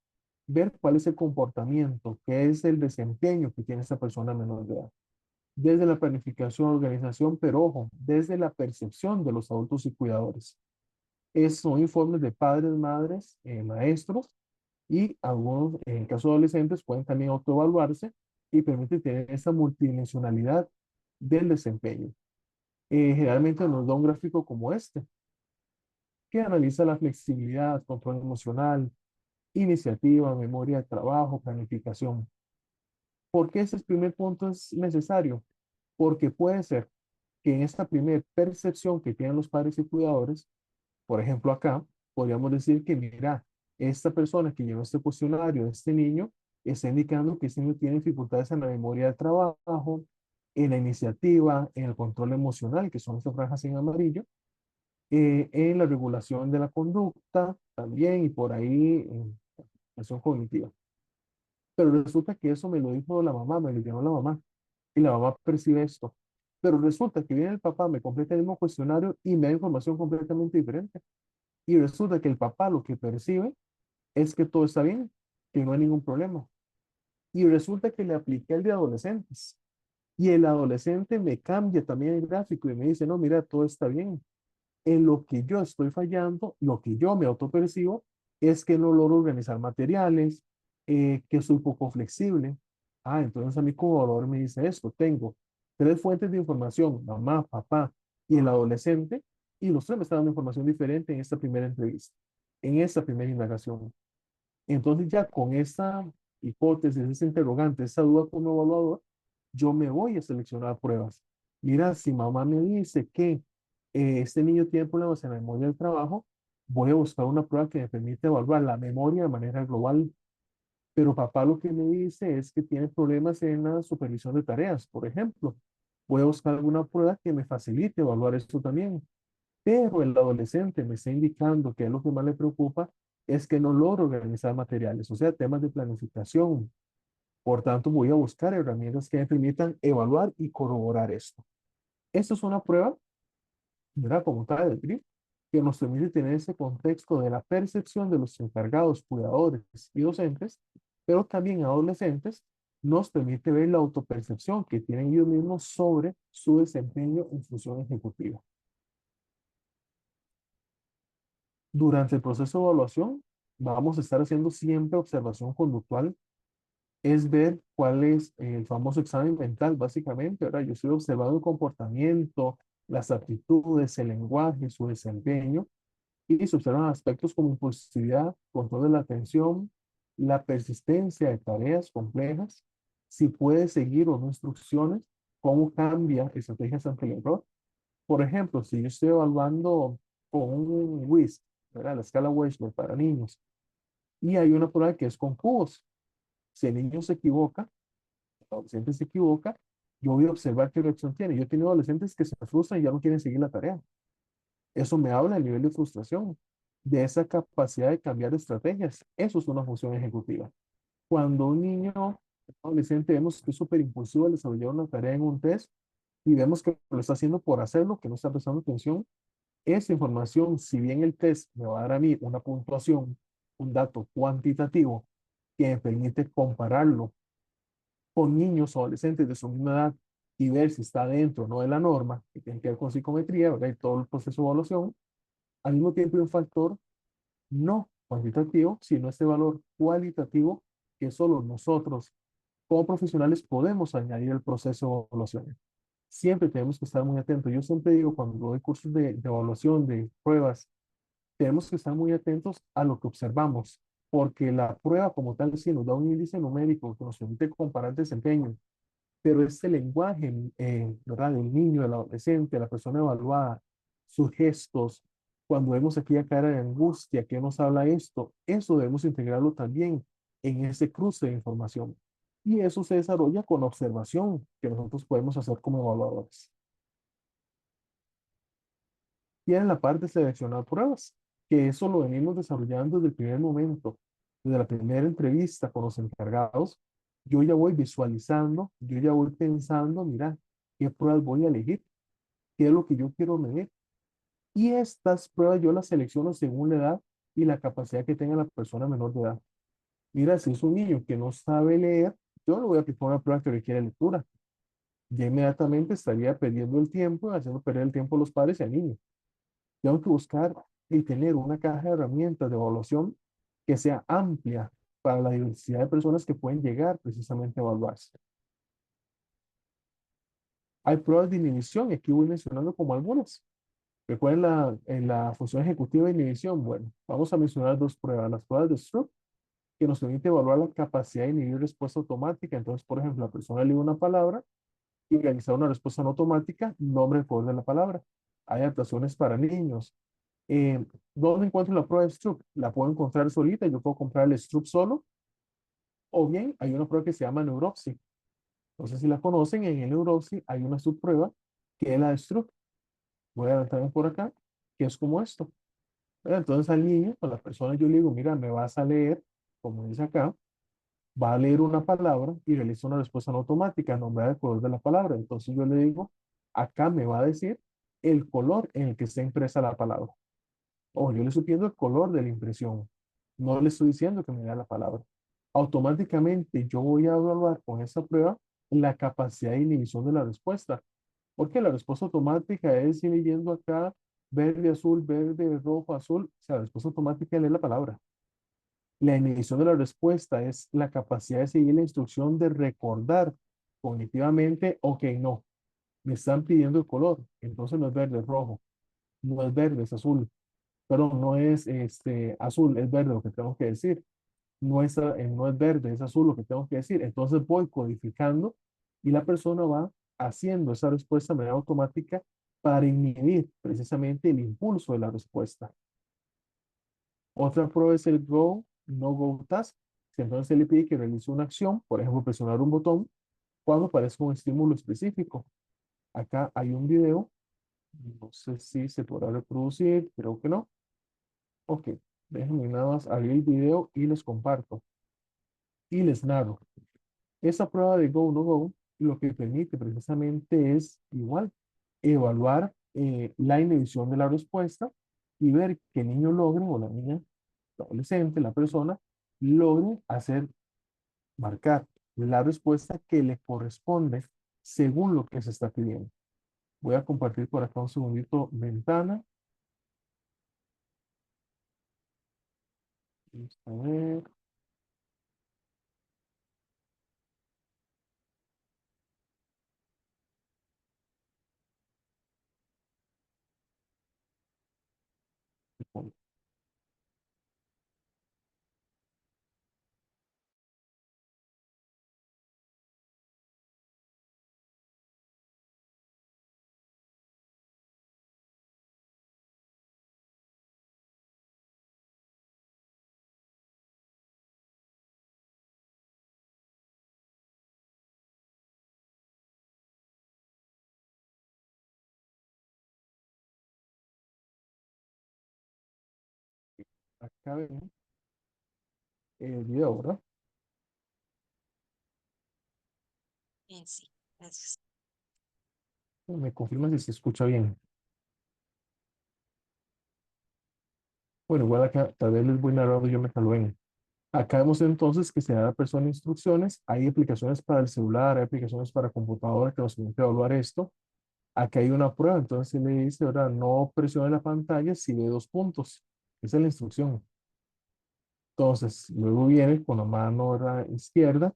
[SPEAKER 2] ver cuál es el comportamiento, qué es el desempeño que tiene esa persona menor de edad. Desde la planificación, organización, pero ojo, desde la percepción de los adultos y cuidadores. Son informes de padres, madres, maestros y algunos, en el caso de adolescentes, pueden también autoevaluarse y permite tener esa multidimensionalidad del desempeño. Generalmente nos da un gráfico como este, que analiza la flexibilidad, control emocional, iniciativa, memoria de trabajo, planificación. ¿Por qué ese primer punto es necesario? Porque puede ser que en esta primera percepción que tienen los padres y cuidadores, por ejemplo, acá podríamos decir que, mira, esta persona que llenó este cuestionario, este niño, está indicando que este niño tiene dificultades en la memoria de trabajo, en la iniciativa, en el control emocional, que son estas franjas en amarillo, en la regulación de la conducta también y por ahí en acción cognitiva. Pero resulta que eso me lo dijo la mamá, me lo llenó la mamá y la mamá percibe esto. Pero resulta que viene el papá, me completa el mismo cuestionario y me da información completamente diferente. Y resulta que el papá lo que percibe es que todo está bien, que no hay ningún problema. Y resulta que le apliqué el de adolescentes. Y el adolescente me cambia también el gráfico y me dice, no, mira, todo está bien. En lo que yo estoy fallando, lo que yo me autopercibo, es que no logro organizar materiales, que soy poco flexible. Ah, entonces a mí como evaluador me dice esto, tengo tres fuentes de información, mamá, papá y el adolescente, y los tres me están dando información diferente en esta primera entrevista, en esta primera indagación. Entonces ya con esta hipótesis, ese interrogante, esa duda como evaluador, yo me voy a seleccionar pruebas. Mira, si mamá me dice que Este niño tiene problemas en la memoria del trabajo, voy a buscar una prueba que me permite evaluar la memoria de manera global. Pero papá lo que me dice es que tiene problemas en la supervisión de tareas, por ejemplo. Voy a buscar alguna prueba que me facilite evaluar esto también. Pero el adolescente me está indicando que lo que más le preocupa es que no logro organizar materiales, o sea, temas de planificación. Por tanto, voy a buscar herramientas que me permitan evaluar y corroborar esto. Esto es una prueba, ¿verdad? Como tal, del GRIP, que nos permite tener ese contexto de la percepción de los encargados, cuidadores y docentes, pero también adolescentes, nos permite ver la autopercepción que tienen ellos mismos sobre su desempeño en función ejecutiva. Durante el proceso de evaluación, vamos a estar haciendo siempre observación conductual, es ver cuál es el famoso examen mental, básicamente, ¿verdad? Yo estoy observando el comportamiento, las aptitudes, el lenguaje, su desempeño, y se observan aspectos como impulsividad, control de la atención, la persistencia de tareas complejas, si puede seguir o no instrucciones, cómo cambia estrategias ante el error. Por ejemplo, si yo estoy evaluando con un WISC, ¿verdad? La escala Wechsler para niños, y hay una prueba que es con cubos. Si el niño se equivoca, el adolescente se equivoca, yo voy a observar qué reacción tiene. Yo he tenido adolescentes que se frustran y ya no quieren seguir la tarea. Eso me habla del nivel de frustración, de esa capacidad de cambiar estrategias. Eso es una función ejecutiva. Cuando un niño, un adolescente, vemos que es súper impulsivo al desarrollar una tarea en un test y vemos que lo está haciendo por hacerlo, que no está prestando atención, esa información, si bien el test me va a dar a mí una puntuación, un dato cuantitativo que me permite compararlo con niños o adolescentes de su misma edad y ver si está dentro o no de la norma, que tiene que ver con psicometría, ¿verdad? Y todo el proceso de evaluación, al mismo tiempo hay un factor no cuantitativo, sino este valor cualitativo que solo nosotros como profesionales podemos añadir al proceso de evaluación. Siempre tenemos que estar muy atentos. Yo siempre digo cuando doy cursos de evaluación, de pruebas, tenemos que estar muy atentos a lo que observamos, porque la prueba como tal sí nos da un índice numérico que nos permite comparar desempeño, pero este lenguaje, ¿verdad? Del niño, del adolescente, la persona evaluada, sus gestos, cuando vemos aquella cara de angustia, ¿qué nos habla esto? Eso debemos integrarlo también en ese cruce de información. Y eso se desarrolla con observación que nosotros podemos hacer como evaluadores. Y en la parte de seleccionar pruebas, que eso lo venimos desarrollando desde el primer momento, desde la primera entrevista con los encargados, yo ya voy visualizando, yo ya voy pensando, mira, qué pruebas voy a elegir, qué es lo que yo quiero medir. Y estas pruebas yo las selecciono según la edad y la capacidad que tenga la persona menor de edad. Mira, si es un niño que no sabe leer, yo le voy a aplicar una prueba que requiere lectura. Ya inmediatamente estaría perdiendo el tiempo, haciendo perder el tiempo a los padres y al niño. Tengo que buscar y tener una caja de herramientas de evaluación que sea amplia para la diversidad de personas que pueden llegar precisamente a evaluarse. Hay pruebas de inhibición, y aquí voy mencionando como algunas. Recuerden en la función ejecutiva de inhibición. Bueno, vamos a mencionar dos pruebas. Las pruebas de Stroop, que nos permite evaluar la capacidad de inhibir respuesta automática. Entonces, por ejemplo, la persona lee una palabra y realizar una respuesta no automática, nombre y poder de la palabra. Hay adaptaciones para niños. Eh, ¿Dónde encuentro la prueba de Stroop? La puedo encontrar solita, yo puedo comprar el Stroop solo, o bien hay una prueba que se llama Neuropsy. No sé si la conocen, en el Neuropsy hay una subprueba que es la de Stroop. Voy a adelantarme por acá, que es como esto. Entonces al niño, a la persona yo le digo, mira, me vas a leer, como dice acá, va a leer una palabra y realiza una respuesta no automática, nombrar el color de la palabra. Entonces yo le digo, acá me va a decir el color en el que está impresa la palabra. O yo le estoy pidiendo el color de la impresión. No le estoy diciendo que me dé la palabra. Automáticamente yo voy a evaluar con esa prueba la capacidad de inhibición de la respuesta. Porque la respuesta automática es ir leyendo acá verde, azul, verde, rojo, azul. O sea, la respuesta automática es leer la palabra. La inhibición de la respuesta es la capacidad de seguir la instrucción de recordar cognitivamente, ok, no, me están pidiendo el color, entonces no es verde, es rojo, no es verde, es azul, pero no es azul, es verde lo que tengo que decir. No es verde, es azul lo que tengo que decir. Entonces voy codificando y la persona va haciendo esa respuesta de manera automática para inhibir precisamente el impulso de la respuesta. Otra prueba es el Go, No Go Task. Si entonces se le pide que realice una acción, por ejemplo, presionar un botón cuando aparezca un estímulo específico. Acá hay un video, no sé si se podrá reproducir, creo que no. Ok, déjenme nada más abrir el video y les comparto y les narro. Esa prueba de Go, No Go lo que permite precisamente es igual evaluar la inhibición de la respuesta y ver que el niño logre o la niña, la adolescente, la persona, logre hacer, marcar la respuesta que le corresponde según lo que se está pidiendo. Voy a compartir por acá un segundito ventana. Vamos a ver. Acá vemos el video, ¿verdad? Bien, sí, gracias. Me confirma si se escucha bien. Bueno, igual acá tal vez les voy narrando, yo me calo en. Acá vemos entonces que se da a la persona instrucciones. Hay aplicaciones para el celular, hay aplicaciones para computadora que nos permiten evaluar esto. Acá hay una prueba, entonces se le dice, ¿verdad? No presione la pantalla si ve dos puntos. Esa es la instrucción. Entonces, luego viene con la mano, ¿verdad?, izquierda.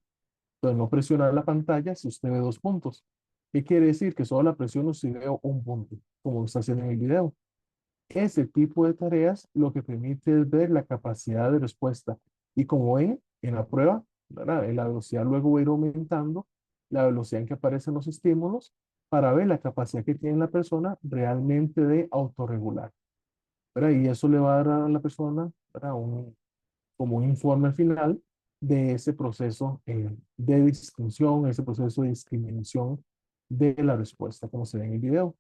[SPEAKER 2] Entonces, no presionar la pantalla si usted ve dos puntos. ¿Qué quiere decir? Que solo la presiono si veo un punto, como lo está haciendo en el video. Ese tipo de tareas lo que permite es ver la capacidad de respuesta. Y como ven en la prueba, ¿verdad? La velocidad luego va a ir aumentando, la velocidad en que aparecen los estímulos, para ver la capacidad que tiene la persona realmente de autorregular, ¿verdad? Y eso le va a dar a la persona, ¿verdad?, como un informe final de ese proceso de distinción, ese proceso de discriminación de la respuesta, como se ve en el video.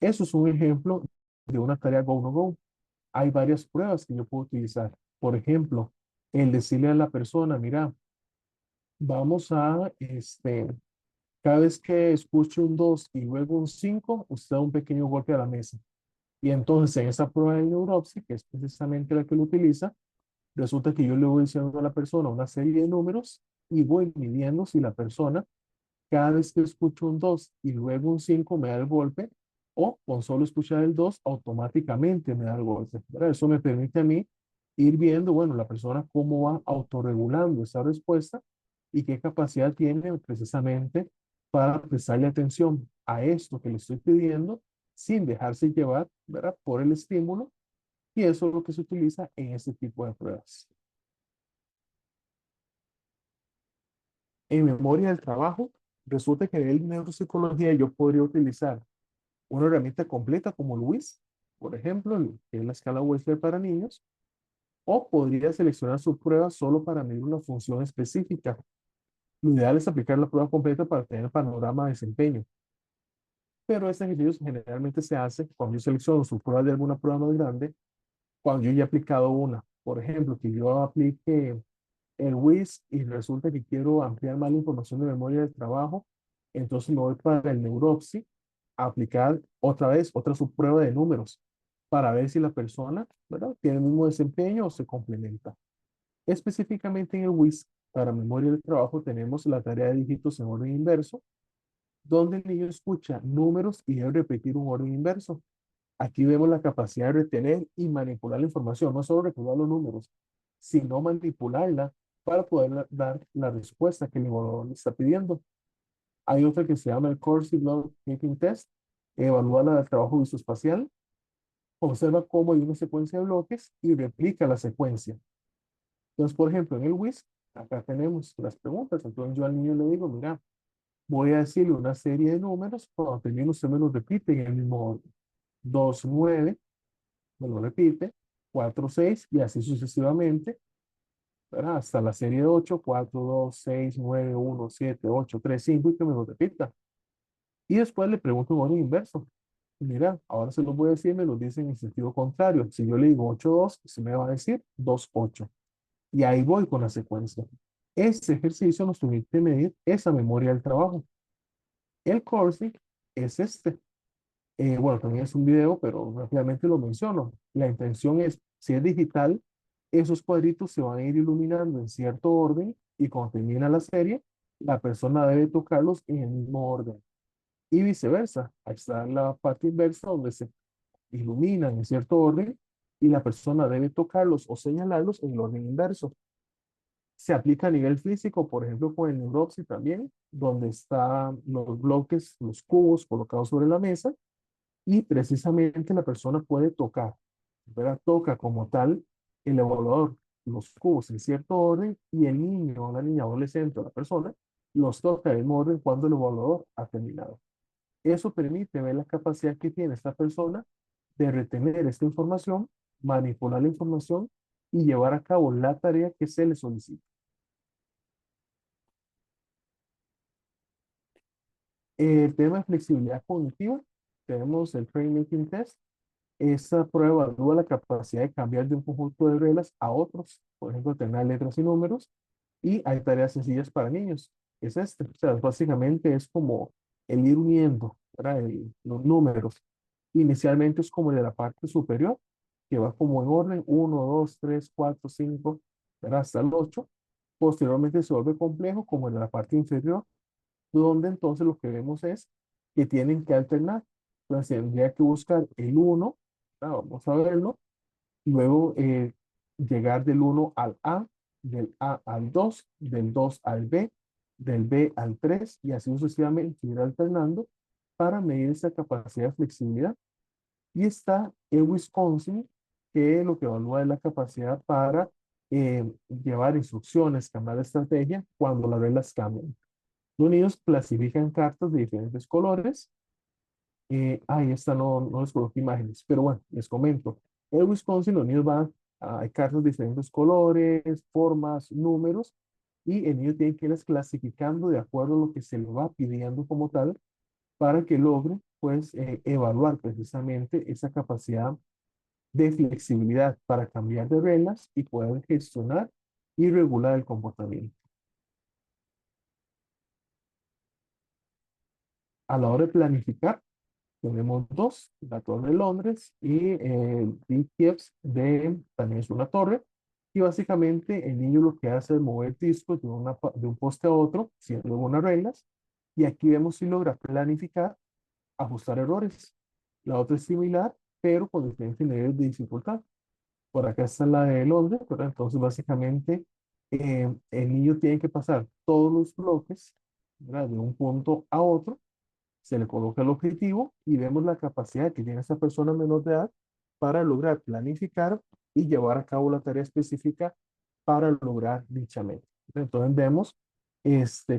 [SPEAKER 2] Eso es un ejemplo de una tarea Go No Go. Hay varias pruebas que yo puedo utilizar. Por ejemplo, el decirle a la persona, mira, vamos a, cada vez que escuche un 2 y luego un 5 usted da un pequeño golpe a la mesa. Y entonces en esa prueba de neuropsia, que es precisamente la que lo utiliza, resulta que yo le voy diciendo a la persona una serie de números y voy midiendo si la persona cada vez que escucho un 2 y luego un 5 me da el golpe, o con solo escuchar el 2 automáticamente me da el golpe, ¿verdad? Eso me permite a mí ir viendo, bueno, la persona cómo va autorregulando esa respuesta y qué capacidad tiene precisamente para prestarle atención a esto que le estoy pidiendo sin dejarse llevar, ¿verdad?, por el estímulo. Y eso es lo que se utiliza en este tipo de pruebas. En memoria del trabajo, resulta que en el neuropsicología yo podría utilizar una herramienta completa como Luis, por ejemplo, que es la escala Wechsler para niños, o podría seleccionar su prueba solo para medir una función específica. Lo ideal es aplicar la prueba completa para tener el panorama de desempeño, pero este ejercicio generalmente se hace cuando yo selecciono su prueba de alguna prueba más grande, cuando yo ya he aplicado una. Por ejemplo, que yo aplique el WIS y resulta que quiero ampliar más la información de memoria del trabajo, entonces me voy para el Neuropsy a aplicar otra vez otra subprueba de números para ver si la persona, ¿verdad?, tiene el mismo desempeño o se complementa. Específicamente en el WIS, para memoria del trabajo, tenemos la tarea de dígitos en orden inverso, donde el niño escucha números y debe repetir un orden inverso. Aquí vemos la capacidad de retener y manipular la información, no solo recordar los números, sino manipularla para poder dar la respuesta que el evaluador le está pidiendo. Hay otra que se llama el Corsi Block Taking Test, evalúa el trabajo visoespacial, observa cómo hay una secuencia de bloques y replica la secuencia. Entonces, por ejemplo, en el WIS, acá tenemos las preguntas. Entonces yo al niño le digo, mira, voy a decirle una serie de números, cuando termine usted me los repite en el mismo orden. 2 9 me lo repite, 4 6 y así sucesivamente, ¿verdad? Hasta la serie de 8 4 2 6 9 1 7 8 3 5 y que me lo repita. Y después le pregunto en orden inverso. Mira, ahora se los voy a decir, me lo dicen en sentido contrario. Si yo le digo 8 2 se me va a decir 2 8. Y ahí voy con la secuencia. Este ejercicio nos permite medir esa memoria del trabajo. El coursing es este. Bueno, también es un video, pero rápidamente lo menciono. La intención es, si es digital, esos cuadritos se van a ir iluminando en cierto orden y cuando termina la serie, la persona debe tocarlos en el mismo orden. Y viceversa. Ahí está la parte inversa donde se iluminan en cierto orden y la persona debe tocarlos o señalarlos en el orden inverso. Se aplica a nivel físico, por ejemplo, con el neuropsy también, donde están los bloques, los cubos colocados sobre la mesa y precisamente la persona puede tocar, ¿verdad? Toca como tal el evaluador, los cubos en cierto orden y el niño o la niña adolescente o la persona los toca en orden cuando el evaluador ha terminado. Eso permite ver la capacidad que tiene esta persona de retener esta información, manipular la información y llevar a cabo la tarea que se le solicita. El tema de flexibilidad cognitiva, tenemos el Brain Making Test. Esa prueba evalúa la capacidad de cambiar de un conjunto de reglas a otros, por ejemplo, tener letras y números, y hay tareas sencillas para niños. Es este, o sea, básicamente es como el ir uniendo, ¿verdad? Los números. Inicialmente es como el de la parte superior, que va como en orden uno 2 3 4 5 ¿verdad? Hasta el 8. Posteriormente se vuelve complejo como el de la parte inferior, donde entonces lo que vemos es que tienen que alternar. Entonces tendría que buscar el uno, vamos a verlo, luego llegar del uno al A, del A al 2, del 2 al B, del B al 3 y así sucesivamente ir alternando para medir esa capacidad de flexibilidad. Y está el Wisconsin, que lo que evalúa es la capacidad para llevar instrucciones, cambiar de estrategia cuando las reglas cambian. Los niños clasifican cartas de diferentes colores. Ahí está, no les coloco imágenes, pero bueno, les comento. En Wisconsin los niños van, hay cartas de diferentes colores, formas, números, y el niño tiene que irlas clasificando de acuerdo a lo que se le va pidiendo como tal para que logre, pues, evaluar precisamente esa capacidad de flexibilidad para cambiar de reglas y poder gestionar y regular el comportamiento. A la hora de planificar, tenemos dos, la Torre de Londres y el Big Kiev también es una torre. Y básicamente el niño lo que hace es mover discos de un poste a otro, siguiendo algunas reglas. Y aquí vemos si logra planificar, ajustar errores. La otra es similar, pero con diferentes niveles de dificultad. Por acá está la de Londres, pero entonces básicamente el niño tiene que pasar todos los bloques, ¿verdad? De un punto a otro, se le coloca el objetivo y vemos la capacidad que tiene esa persona menor de edad para lograr planificar y llevar a cabo la tarea específica para lograr dicha meta. Entonces vemos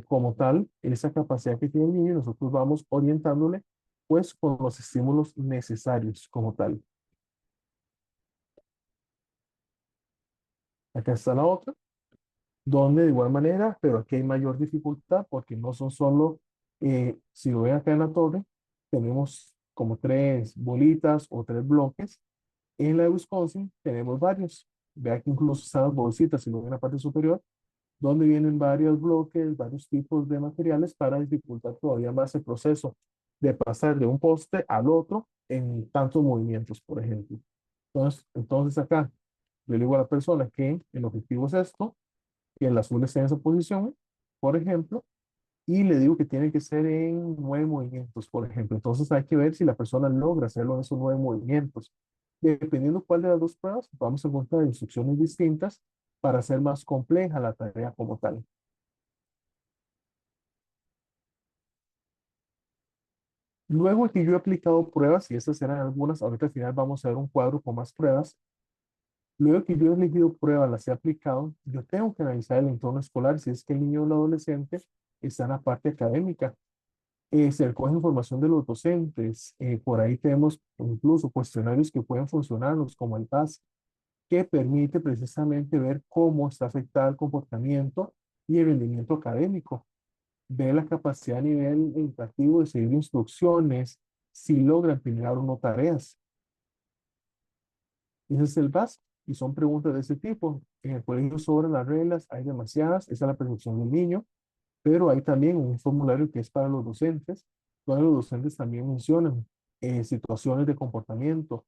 [SPEAKER 2] como tal esa capacidad que tiene el niño y nosotros vamos orientándole pues con los estímulos necesarios como tal. Acá está la otra, donde de igual manera, pero aquí hay mayor dificultad porque no son solo, si lo ven acá en la torre, tenemos como tres bolitas o tres bloques. En la de Wisconsin tenemos varios. Vea que incluso están las bolsitas, si lo ven en la parte superior, donde vienen varios bloques, varios tipos de materiales para dificultar todavía más el proceso de pasar de un poste al otro en tantos movimientos, por ejemplo. Entonces acá yo le digo a la persona que el objetivo es esto, que el azul esté en esa posición, por ejemplo, y le digo que tiene que ser en 9 movimientos, por ejemplo. Entonces hay que ver si la persona logra hacerlo en esos 9 movimientos. Dependiendo cuál de las dos pruebas, vamos a encontrar instrucciones distintas para hacer más compleja la tarea como tal. Luego que yo he aplicado pruebas, y estas serán algunas, ahorita al final vamos a ver un cuadro con más pruebas. Luego que yo he elegido pruebas, las he aplicado, yo tengo que analizar el entorno escolar, si es que el niño o el adolescente está en la parte académica. Se recoge información de los docentes. Por ahí tenemos incluso cuestionarios que pueden funcionarnos, como el PAS, que permite precisamente ver cómo está afectado el comportamiento y el rendimiento académico, ver la capacidad a nivel educativo de seguir instrucciones, si logra emplear o no tareas. Ese es el básico. Y son preguntas de ese tipo. En el colegio sobre las reglas hay demasiadas, esa es la percepción del niño, pero hay también un formulario que es para los docentes, donde los docentes también mencionan situaciones de comportamiento.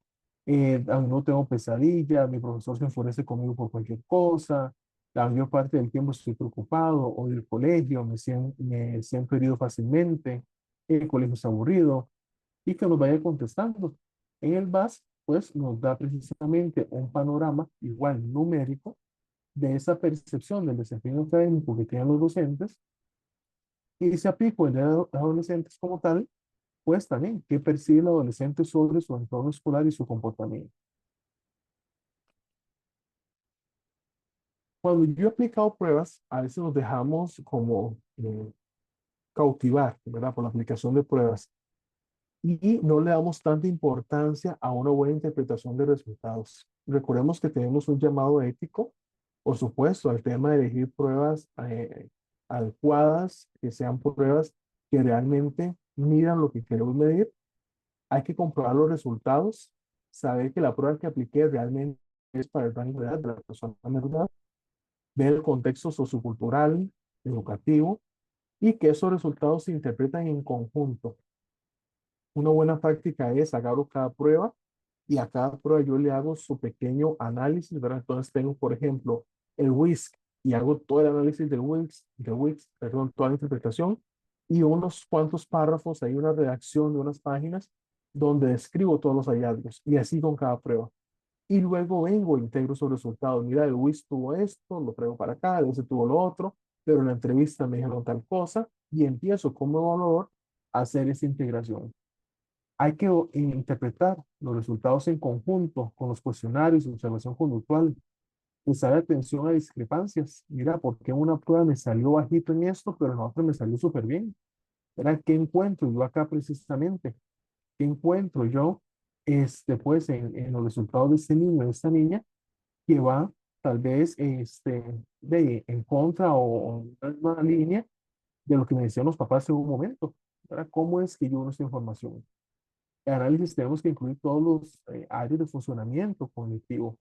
[SPEAKER 2] A mí no tengo pesadilla, mi profesor se enfurece conmigo por cualquier cosa, la mayor parte del tiempo estoy preocupado, odio el colegio, me siento herido fácilmente, el colegio es aburrido, y que nos vaya contestando. En el BAS, pues nos da precisamente un panorama igual numérico de esa percepción del desempeño académico que tienen los docentes y se aplica en adolescentes como tal, pues también qué percibe el adolescente sobre su entorno escolar y su comportamiento. Cuando yo he aplicado pruebas, a veces nos dejamos como cautivar, ¿verdad? Por la aplicación de pruebas y no le damos tanta importancia a una buena interpretación de resultados. Recordemos que tenemos un llamado ético, por supuesto, al tema de elegir pruebas adecuadas, que sean pruebas que realmente midan lo que queremos medir. Hay que comprobar los resultados, saber que la prueba que apliqué realmente es para el rango de edad de la persona menor de edad, ver el contexto sociocultural, educativo, y que esos resultados se interpretan en conjunto. Una buena práctica es agarro cada prueba y a cada prueba yo le hago su pequeño análisis, ¿verdad? Entonces tengo, por ejemplo, el WISC y hago todo el análisis del WISC, perdón, toda la interpretación y unos cuantos párrafos, hay una redacción de unas páginas donde describo todos los hallazgos y así con cada prueba. Y luego vengo e integro esos resultados. Mira, el WISC tuvo esto, lo traigo para acá, ese tuvo lo otro, pero en la entrevista me dijeron tal cosa y empiezo como evaluador a hacer esa integración. Hay que interpretar los resultados en conjunto con los cuestionarios de observación conductual, prestar atención a discrepancias. Mira, ¿por qué en una prueba me salió bajito en esto, pero en la otra me salió súper bien? ¿Verdad? ¿Qué encuentro yo acá precisamente? ¿Qué encuentro yo pues, en los resultados de este niño, de esta niña, que va tal vez en contra o en una línea de lo que me decían los papás en un momento? ¿Verdad? ¿Cómo es que yo uno esta información? En análisis tenemos que incluir todos los áreas de funcionamiento cognitivo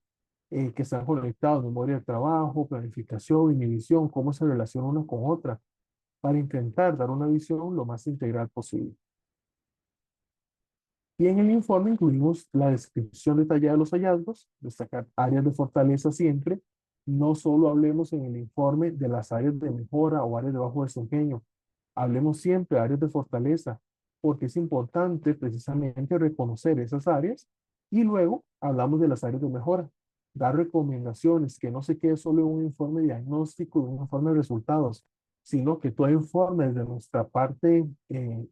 [SPEAKER 2] que están conectados, memoria de trabajo, planificación, inhibición, cómo se relaciona una con otra, para intentar dar una visión lo más integral posible. Y en el informe incluimos la descripción detallada de los hallazgos, destacar áreas de fortaleza siempre. No solo hablemos en el informe de las áreas de mejora o áreas de bajo desempeño, hablemos siempre de áreas de fortaleza, porque es importante precisamente reconocer esas áreas y luego hablamos de las áreas de mejora. Dar recomendaciones, que no se quede solo en un informe diagnóstico, un informe de resultados, sino que todo informe desde nuestra parte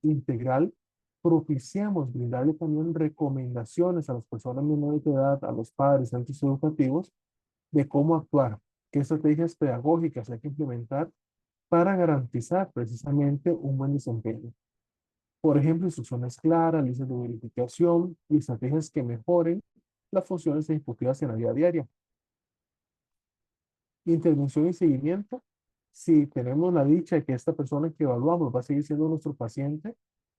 [SPEAKER 2] integral propiciamos brindarle también recomendaciones a las personas menores de edad, a los padres, centros educativos, de cómo actuar, qué estrategias pedagógicas hay que implementar para garantizar precisamente un buen desempeño. Por ejemplo, instrucciones claras, listas de verificación y estrategias que mejoren las funciones ejecutivas en la vida diaria. Intervención y seguimiento. Si tenemos la dicha de que esta persona que evaluamos va a seguir siendo nuestro paciente,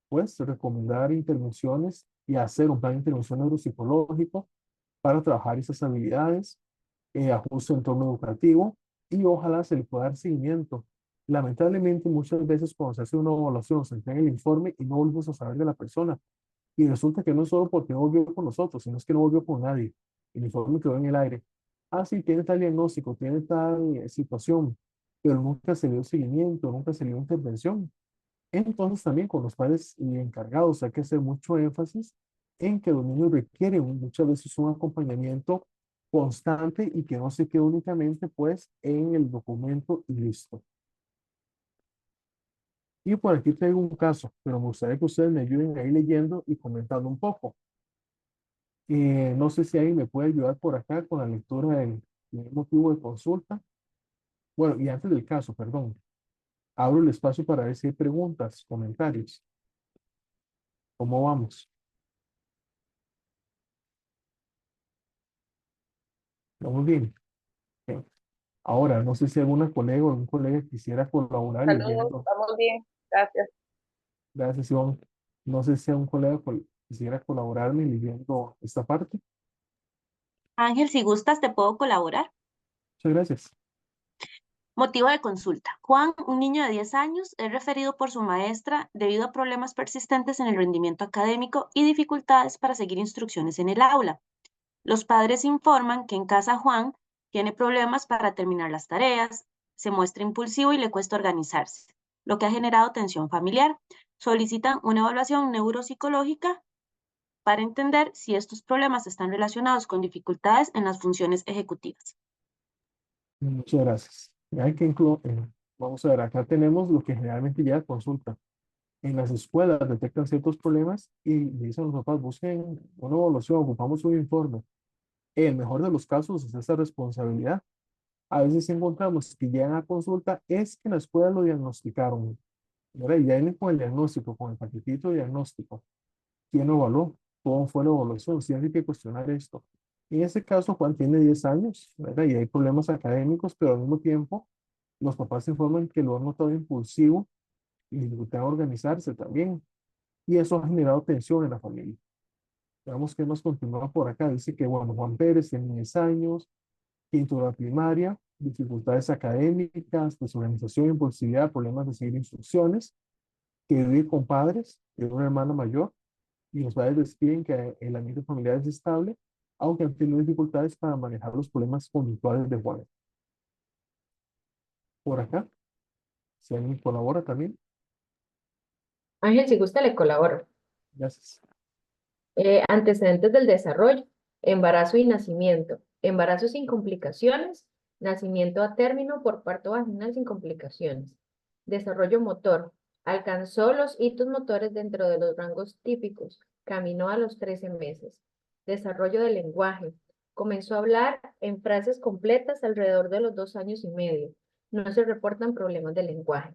[SPEAKER 2] pues recomendar intervenciones y hacer un plan de intervención neuropsicológico para trabajar esas habilidades, ajuste de entorno educativo y ojalá se le pueda dar seguimiento. Lamentablemente, muchas veces cuando se hace una evaluación, se entrega el informe y no volvemos a saber de la persona. Y resulta que no es solo porque no volvió con nosotros, sino es que no volvió con nadie. El informe quedó en el aire. Ah, sí, tiene tal diagnóstico, tiene tal situación, pero nunca se le dio seguimiento, nunca se le dio intervención. Entonces también con los padres y encargados hay que hacer mucho énfasis en que los niños requieren muchas veces un acompañamiento constante y que no se quede únicamente pues en el documento y listo. Y por aquí traigo un caso, pero me gustaría que ustedes me ayuden a ir leyendo y comentando un poco. No sé si alguien me puede ayudar por acá con la lectura del motivo de consulta. Bueno, y antes del caso, perdón. Abro el espacio para ver si hay preguntas, comentarios. ¿Cómo vamos? ¿Vamos bien? Ok. Ahora, no sé si alguna colega o algún colega quisiera colaborar
[SPEAKER 3] Saludos,
[SPEAKER 2] leyendo.
[SPEAKER 3] estamos bien, gracias.
[SPEAKER 2] Gracias, Iván. No sé si algún colega quisiera colaborarme leyendo esta parte.
[SPEAKER 4] Ángel, si gustas, te puedo colaborar.
[SPEAKER 2] Muchas gracias.
[SPEAKER 4] Motivo de consulta. Juan, un niño de 10 años, es referido por su maestra debido a problemas persistentes en el rendimiento académico y dificultades para seguir instrucciones en el aula. Los padres informan que en casa Juan tiene problemas para terminar las tareas, se muestra impulsivo y le cuesta organizarse, lo que ha generado tensión familiar. Solicitan una evaluación neuropsicológica para entender si estos problemas están relacionados con dificultades en las funciones ejecutivas.
[SPEAKER 2] Muchas gracias. Ya que vamos a ver, acá tenemos lo que generalmente ya consulta. En las escuelas detectan ciertos problemas y le dicen a los papás, busquen una evaluación, ocupamos un informe. En el mejor de los casos es esa responsabilidad. A veces encontramos que llegan a consulta, es que en la escuela lo diagnosticaron. ¿Verdad? Y ya vienen con el diagnóstico, con el paquetito de diagnóstico. ¿Quién lo evaluó? ¿Cómo fue la evaluación? Sí, hay que cuestionar esto. En este caso, Juan tiene 10 años, ¿verdad? Y hay problemas académicos, pero al mismo tiempo, los papás informan que lo han notado impulsivo y dificultad en organizarse también. Y eso ha generado tensión en la familia. Veamos qué más continúa por acá. Dice que, bueno, Juan Pérez tiene 10 años, quinto de la primaria, dificultades académicas, desorganización, impulsividad, problemas de seguir instrucciones, que vive con padres, tiene una hermana mayor, y los padres describen que el ambiente familiar es estable, aunque han tenido dificultades para manejar los problemas conductuales de Juan. Por acá, si alguien colabora también,
[SPEAKER 3] Ángel, si gusta, le colaboro.
[SPEAKER 2] gracias.
[SPEAKER 3] Antecedentes del desarrollo, embarazo y nacimiento, embarazo sin complicaciones, nacimiento a término por parto vaginal sin complicaciones. Desarrollo motor, alcanzó los hitos motores dentro de los rangos típicos, caminó a los 13 meses. Desarrollo del lenguaje, comenzó a hablar en frases completas alrededor de los 2 años y medio. No se reportan problemas de lenguaje.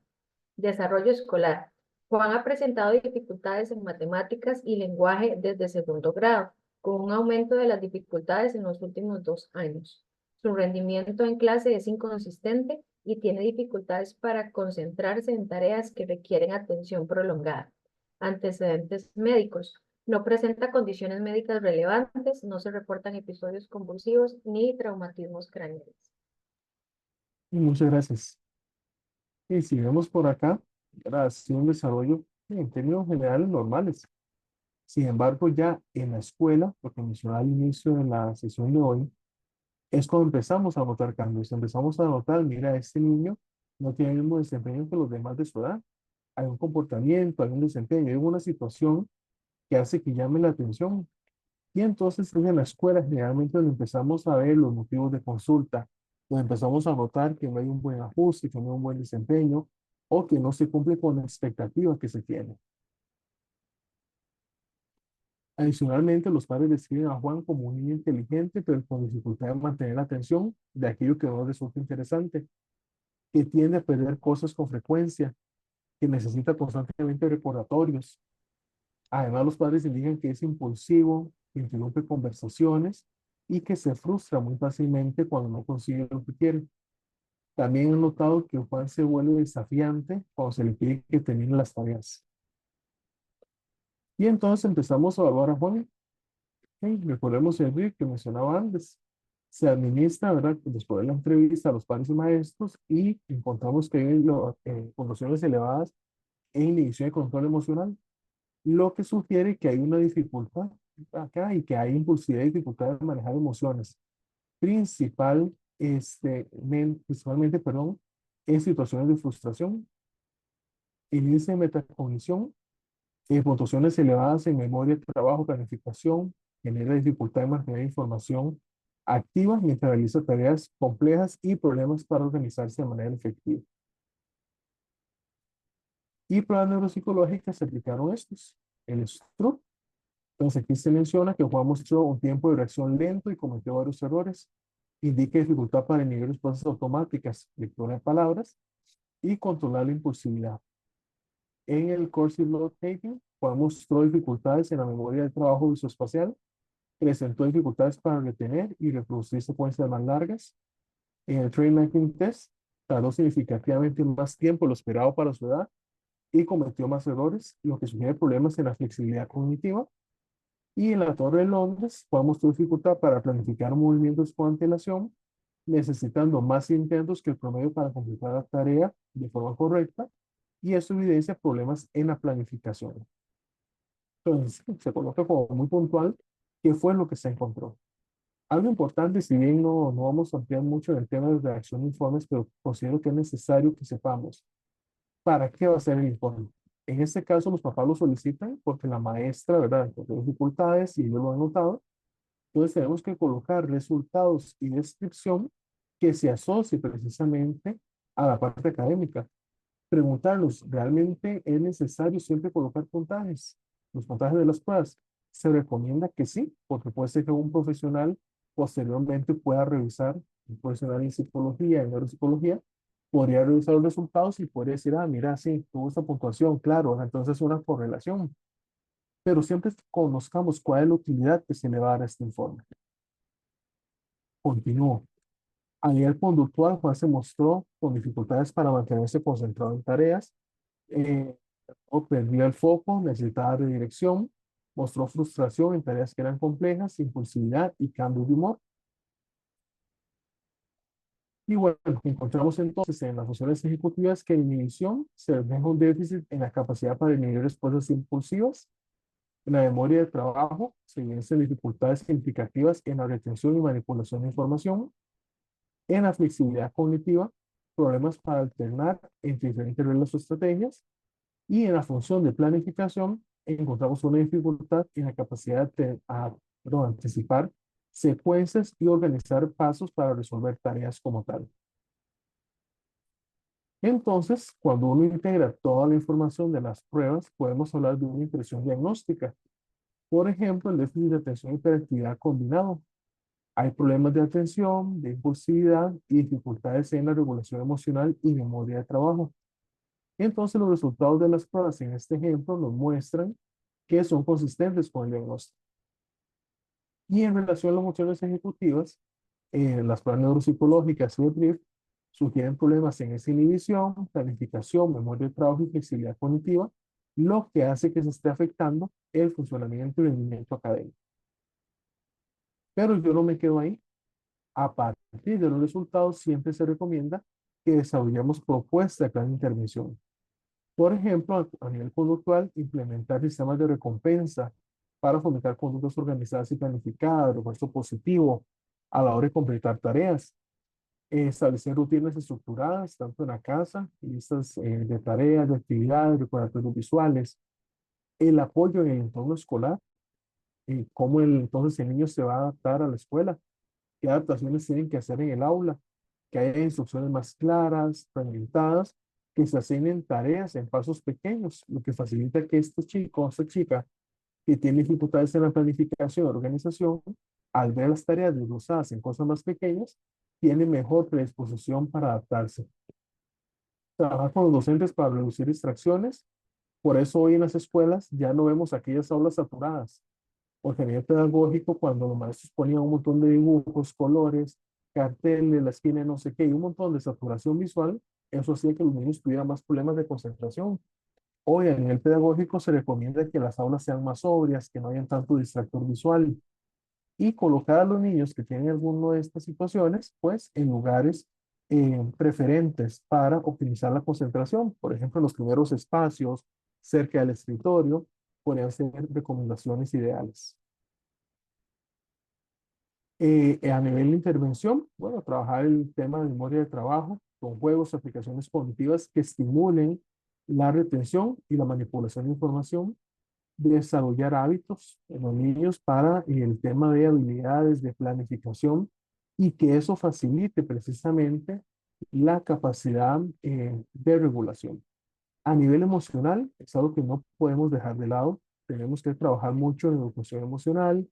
[SPEAKER 3] Desarrollo escolar, Juan ha presentado dificultades en matemáticas y lenguaje desde segundo grado, con un aumento de las dificultades en los últimos 2 años. Su rendimiento en clase es inconsistente y tiene dificultades para concentrarse en tareas que requieren atención prolongada. Antecedentes médicos. No presenta condiciones médicas relevantes, no se reportan episodios convulsivos ni traumatismos craneales.
[SPEAKER 2] Y muchas gracias. Y si vemos por acá, ha sido un desarrollo en términos generales normales. Sin embargo, ya en la escuela, lo que mencionaba al inicio de la sesión de hoy, es cuando empezamos a notar cambios. Empezamos a notar, mira, este niño no tiene el mismo desempeño que los demás de su edad. Hay un comportamiento, hay un desempeño, hay una situación que hace que llame la atención. Y entonces es en la escuela generalmente donde empezamos a ver los motivos de consulta, donde empezamos a notar que no hay un buen ajuste, que no hay un buen desempeño o que no se cumple con la expectativa que se tiene. Adicionalmente, los padres describen a Juan como un niño inteligente, pero con dificultad de mantener la atención de aquello que no resulta interesante, que tiende a perder cosas con frecuencia, que necesita constantemente recordatorios. Además, los padres indican que es impulsivo, que interrumpe conversaciones y que se frustra muy fácilmente cuando no consigue lo que quiere. También han notado que Juan se vuelve desafiante cuando se le pide que termine las tareas. Y entonces empezamos a evaluar a Juan. Recordemos el RIF que mencionaba antes. Se administra, ¿verdad? Después de la entrevista a los padres y maestros y encontramos que hay puntuaciones elevadas en inicio de control emocional, lo que sugiere que hay una dificultad acá y que hay impulsividad y dificultad de manejar emociones, principalmente, perdón, en situaciones de frustración, índice de metacognición, puntuaciones elevadas en memoria, trabajo, planificación, genera dificultad de mantener información activa mientras realiza tareas complejas y problemas para organizarse de manera efectiva. Y pruebas neuropsicológicas se aplicaron estos, el STRUP. Entonces aquí se menciona que Juan mostró un tiempo de reacción lento y cometió varios errores. Indica dificultad para inhibir respuestas automáticas, lectura de palabras. y controlar la impulsividad. En el Cursive Note Taking, Juan mostró dificultades en la memoria de trabajo visoespacial, presentó dificultades para retener y reproducir secuencias más largas. En el Train Making Test, tardó significativamente más tiempo de lo esperado para su edad y cometió más errores, lo que sugiere problemas en la flexibilidad cognitiva. Y en la Torre de Londres, Juan mostró dificultad para planificar movimientos con antelación, necesitando más intentos que el promedio para completar la tarea de forma correcta, y eso evidencia problemas en la planificación. Entonces, se coloca como muy puntual qué fue lo que se encontró. Algo importante, si bien no vamos a ampliar mucho en el tema de redacción de informes, pero considero que es necesario que sepamos para qué va a ser el informe. En este caso, los papás lo solicitan porque la maestra, ¿verdad?, encontró dificultades y ellos lo han notado. Entonces, tenemos que colocar resultados y descripción que se asocie precisamente a la parte académica. Preguntarnos, ¿realmente es necesario siempre colocar puntajes? Los puntajes de las pruebas. Se recomienda que sí, porque puede ser que un profesional posteriormente pueda revisar, un profesional en psicología, en neuropsicología, podría revisar los resultados y podría decir, ah, mira, sí, tuvo esta puntuación, claro, entonces una correlación. Pero siempre conozcamos cuál es la utilidad que se le va a dar a este informe. Continúo. A nivel conductual, Juan se mostró con dificultades para mantenerse concentrado en tareas, eh, o perdía el foco, necesitaba redirección, mostró frustración en tareas que eran complejas, impulsividad y cambio de humor. Y bueno, encontramos entonces en las funciones ejecutivas que en inhibición se refleja un déficit en la capacidad para inhibir respuestas impulsivas. En la memoria de trabajo se evidencian dificultades significativas en la retención y manipulación de información. En la flexibilidad cognitiva, problemas para alternar entre diferentes reglas o estrategias. Y en la función de planificación encontramos una dificultad en la capacidad de anticipar secuencias y organizar pasos para resolver tareas como tal. Entonces, cuando uno integra toda la información de las pruebas, podemos hablar de una impresión diagnóstica. Por ejemplo, el déficit de atención y hiperactividad combinado. Hay problemas de atención, de impulsividad y dificultades en la regulación emocional y memoria de trabajo. Entonces, los resultados de las pruebas en este ejemplo nos muestran que son consistentes con el diagnóstico. Y en relación a las funciones ejecutivas, las pruebas neuropsicológicas y el BRIEF sugieren problemas en esa inhibición, planificación, memoria de trabajo y flexibilidad cognitiva, lo que hace que se esté afectando el funcionamiento y rendimiento académico. Pero yo no me quedo ahí. A partir de los resultados, siempre se recomienda que desarrollemos propuestas de plan de intervención. Por ejemplo, a nivel conductual, implementar sistemas de recompensa para fomentar conductas organizadas y planificadas, refuerzo positivo a la hora de completar tareas, establecer rutinas estructuradas, tanto en la casa, listas de tareas, de actividades, recordatorios visuales, el apoyo en el entorno escolar, cómo entonces el niño se va a adaptar a la escuela, qué adaptaciones tienen que hacer en el aula, que haya instrucciones más claras, fragmentadas, que se asignen tareas en pasos pequeños, lo que facilita que este chico o esta chica que tiene dificultades en la planificación y organización, al ver las tareas desglosadas en cosas más pequeñas, tiene mejor predisposición para adaptarse. Trabajar con los docentes para reducir distracciones. Por eso hoy en las escuelas ya no vemos aquellas aulas saturadas. Porque a nivel pedagógico, cuando los maestros ponían un montón de dibujos, colores, carteles, la esquina, de no sé qué, y un montón de saturación visual, eso hacía que los niños tuvieran más problemas de concentración. Hoy a nivel pedagógico se recomienda que las aulas sean más sobrias, que no haya tanto distractor visual y colocar a los niños que tienen alguna de estas situaciones, pues en lugares preferentes para optimizar la concentración. Por ejemplo, en los primeros espacios, cerca del escritorio, podrían ser recomendaciones ideales. A nivel de intervención, bueno, trabajar el tema de memoria de trabajo con juegos, aplicaciones cognitivas que estimulen la retención y la manipulación de información, desarrollar hábitos en los niños para el tema de habilidades de planificación y que eso facilite precisamente la capacidad de regulación. A nivel emocional, es algo que no podemos dejar de lado. Tenemos que trabajar mucho en educación emocional,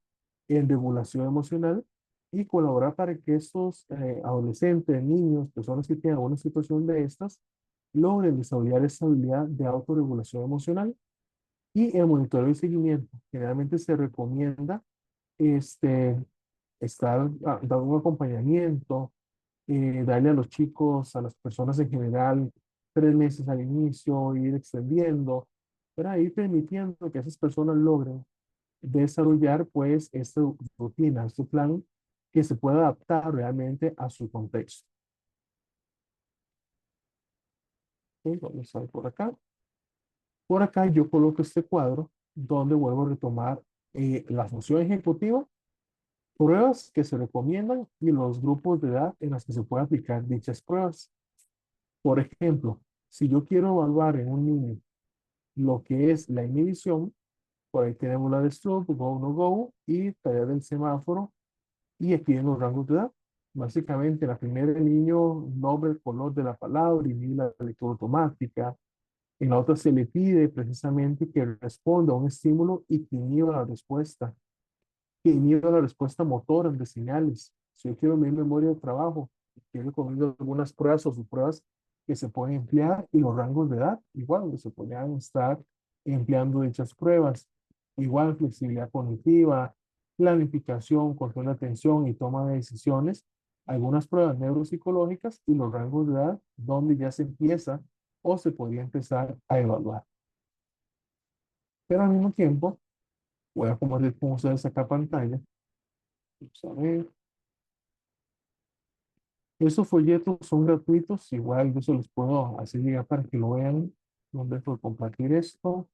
[SPEAKER 2] en regulación emocional y colaborar para que estos adolescentes, niños, personas que tienen alguna situación de estas, logren desarrollar esa habilidad de autorregulación emocional. Y el monitoreo y seguimiento. Generalmente se recomienda este, dando un acompañamiento, darle a los chicos, a las personas en general, 3 meses al inicio, ir extendiendo, para ir permitiendo que esas personas logren desarrollar pues esta rutina, este plan que se pueda adaptar realmente a su contexto. Ok, vamos a ver por acá. Por acá yo coloco este cuadro donde vuelvo a retomar la función ejecutiva, pruebas que se recomiendan y los grupos de edad en las que se puede aplicar dichas pruebas. Por ejemplo, si yo quiero evaluar en un niño lo que es la inhibición, por ahí tenemos la de Stroop, Go, No Go y tarea del semáforo y aquí en los rangos de edad. Básicamente, la primera el niño nombre, el color de la palabra y la lectura automática. En la otra se le pide precisamente que responda a un estímulo y que inhiba la respuesta, que inhiba la respuesta motora de señales. Si yo quiero medir memoria de trabajo, yo recomiendo algunas pruebas o subpruebas que se pueden emplear y los rangos de edad, igual, donde se podrían estar empleando dichas pruebas. Igual, flexibilidad cognitiva, planificación, control de atención y toma de decisiones. Algunas pruebas neuropsicológicas y los rangos de edad donde ya se empieza o se podría empezar a evaluar. Pero al mismo tiempo, voy a compartir con ustedes acá pantalla. Vamos a ver. Esos folletos son gratuitos, igual yo se los puedo hacer llegar para que lo vean. No dejo de compartir esto.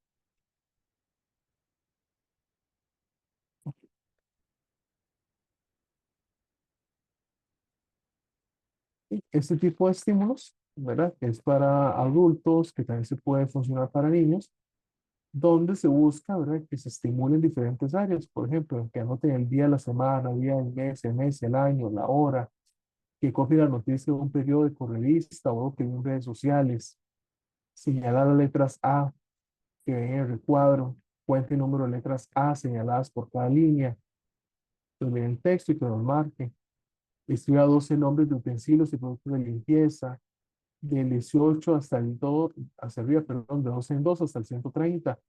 [SPEAKER 2] Y este tipo de estímulos, ¿verdad? Es para adultos, que también se puede funcionar para niños, donde se busca, ¿verdad? Que se estimulen diferentes áreas. Por ejemplo, que anoten el día, la semana, día, el mes, el año, la hora, que copien la noticia de un periódico, revista o que en redes sociales, señalar las letras A que ven en el recuadro, cuente el número de letras A señaladas por cada línea, que en texto y que nos marque. Escriba 12 nombres de utensilios y productos de limpieza, del 18 hasta el 2, hacia arriba, perdón, de 12 en 2 hasta el 130.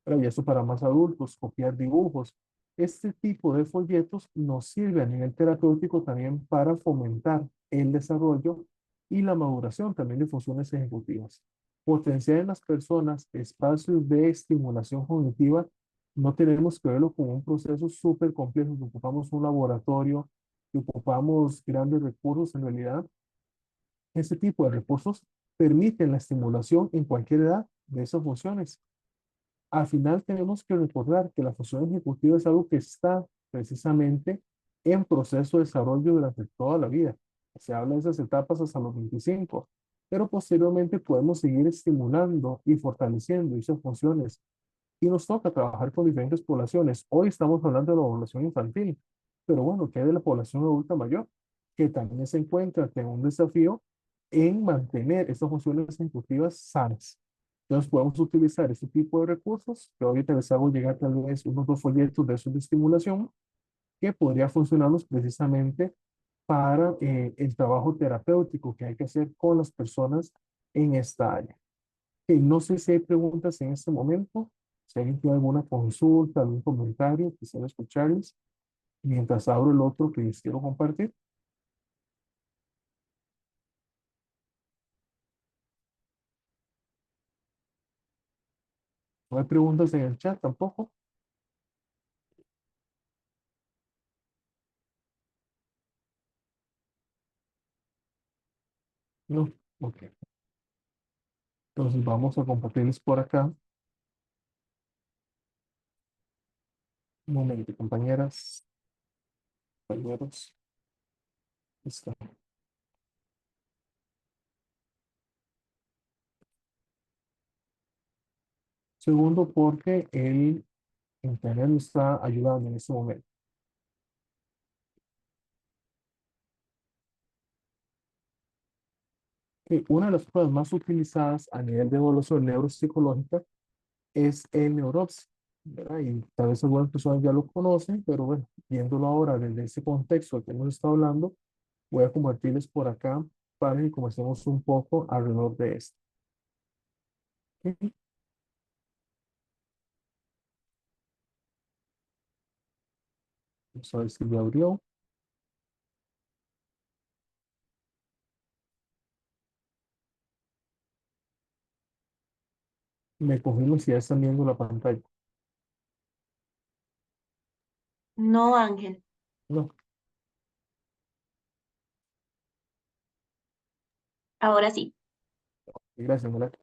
[SPEAKER 2] Pero ya eso para más adultos, copiar dibujos. Este tipo de folletos nos sirve a nivel terapéutico también para fomentar el desarrollo y la maduración también de funciones ejecutivas. Potenciar en las personas espacios de estimulación cognitiva, no tenemos que verlo como un proceso súper complejo, que ocupamos un laboratorio, que ocupamos grandes recursos. En realidad, este tipo de recursos permiten la estimulación en cualquier edad de esas funciones. Al final tenemos que recordar que la función ejecutiva es algo que está precisamente en proceso de desarrollo durante toda la vida. Se habla de esas etapas hasta los 25, pero posteriormente podemos seguir estimulando y fortaleciendo esas funciones. Y nos toca trabajar con diferentes poblaciones. Hoy estamos hablando de la población infantil, pero bueno, ¿qué hay de la población adulta mayor? Que también se encuentra en un desafío en mantener estas funciones ejecutivas sanas. Entonces podemos utilizar este tipo de recursos, que ahorita les hago llegar tal vez unos 2 folletos de esos de estimulación, que podría funcionarnos precisamente para el trabajo terapéutico que hay que hacer con las personas en esta área. No sé si hay preguntas en este momento, si alguien tiene alguna consulta, algún comentario, quisiera escucharles, mientras abro el otro que les quiero compartir. No hay preguntas en el chat tampoco. No, ok. Entonces vamos a compartirles por acá. Un momento, compañeras, compañeros. Está. Segundo, porque el internet nos está ayudando en este momento. Una de las pruebas más utilizadas a nivel de evaluación neuropsicológica es el Neuropsy, ¿verdad? Y tal vez algunas personas ya lo conocen, pero bueno, viéndolo ahora desde ese contexto que hemos estado hablando, voy a compartirles por acá para que comencemos un poco alrededor de esto. ¿Ok? Vamos a ver si ya abrió. Me confirmo si ya están viendo la pantalla.
[SPEAKER 4] No, Ángel.
[SPEAKER 2] No,
[SPEAKER 4] Ahora sí.
[SPEAKER 2] gracias, Melanie.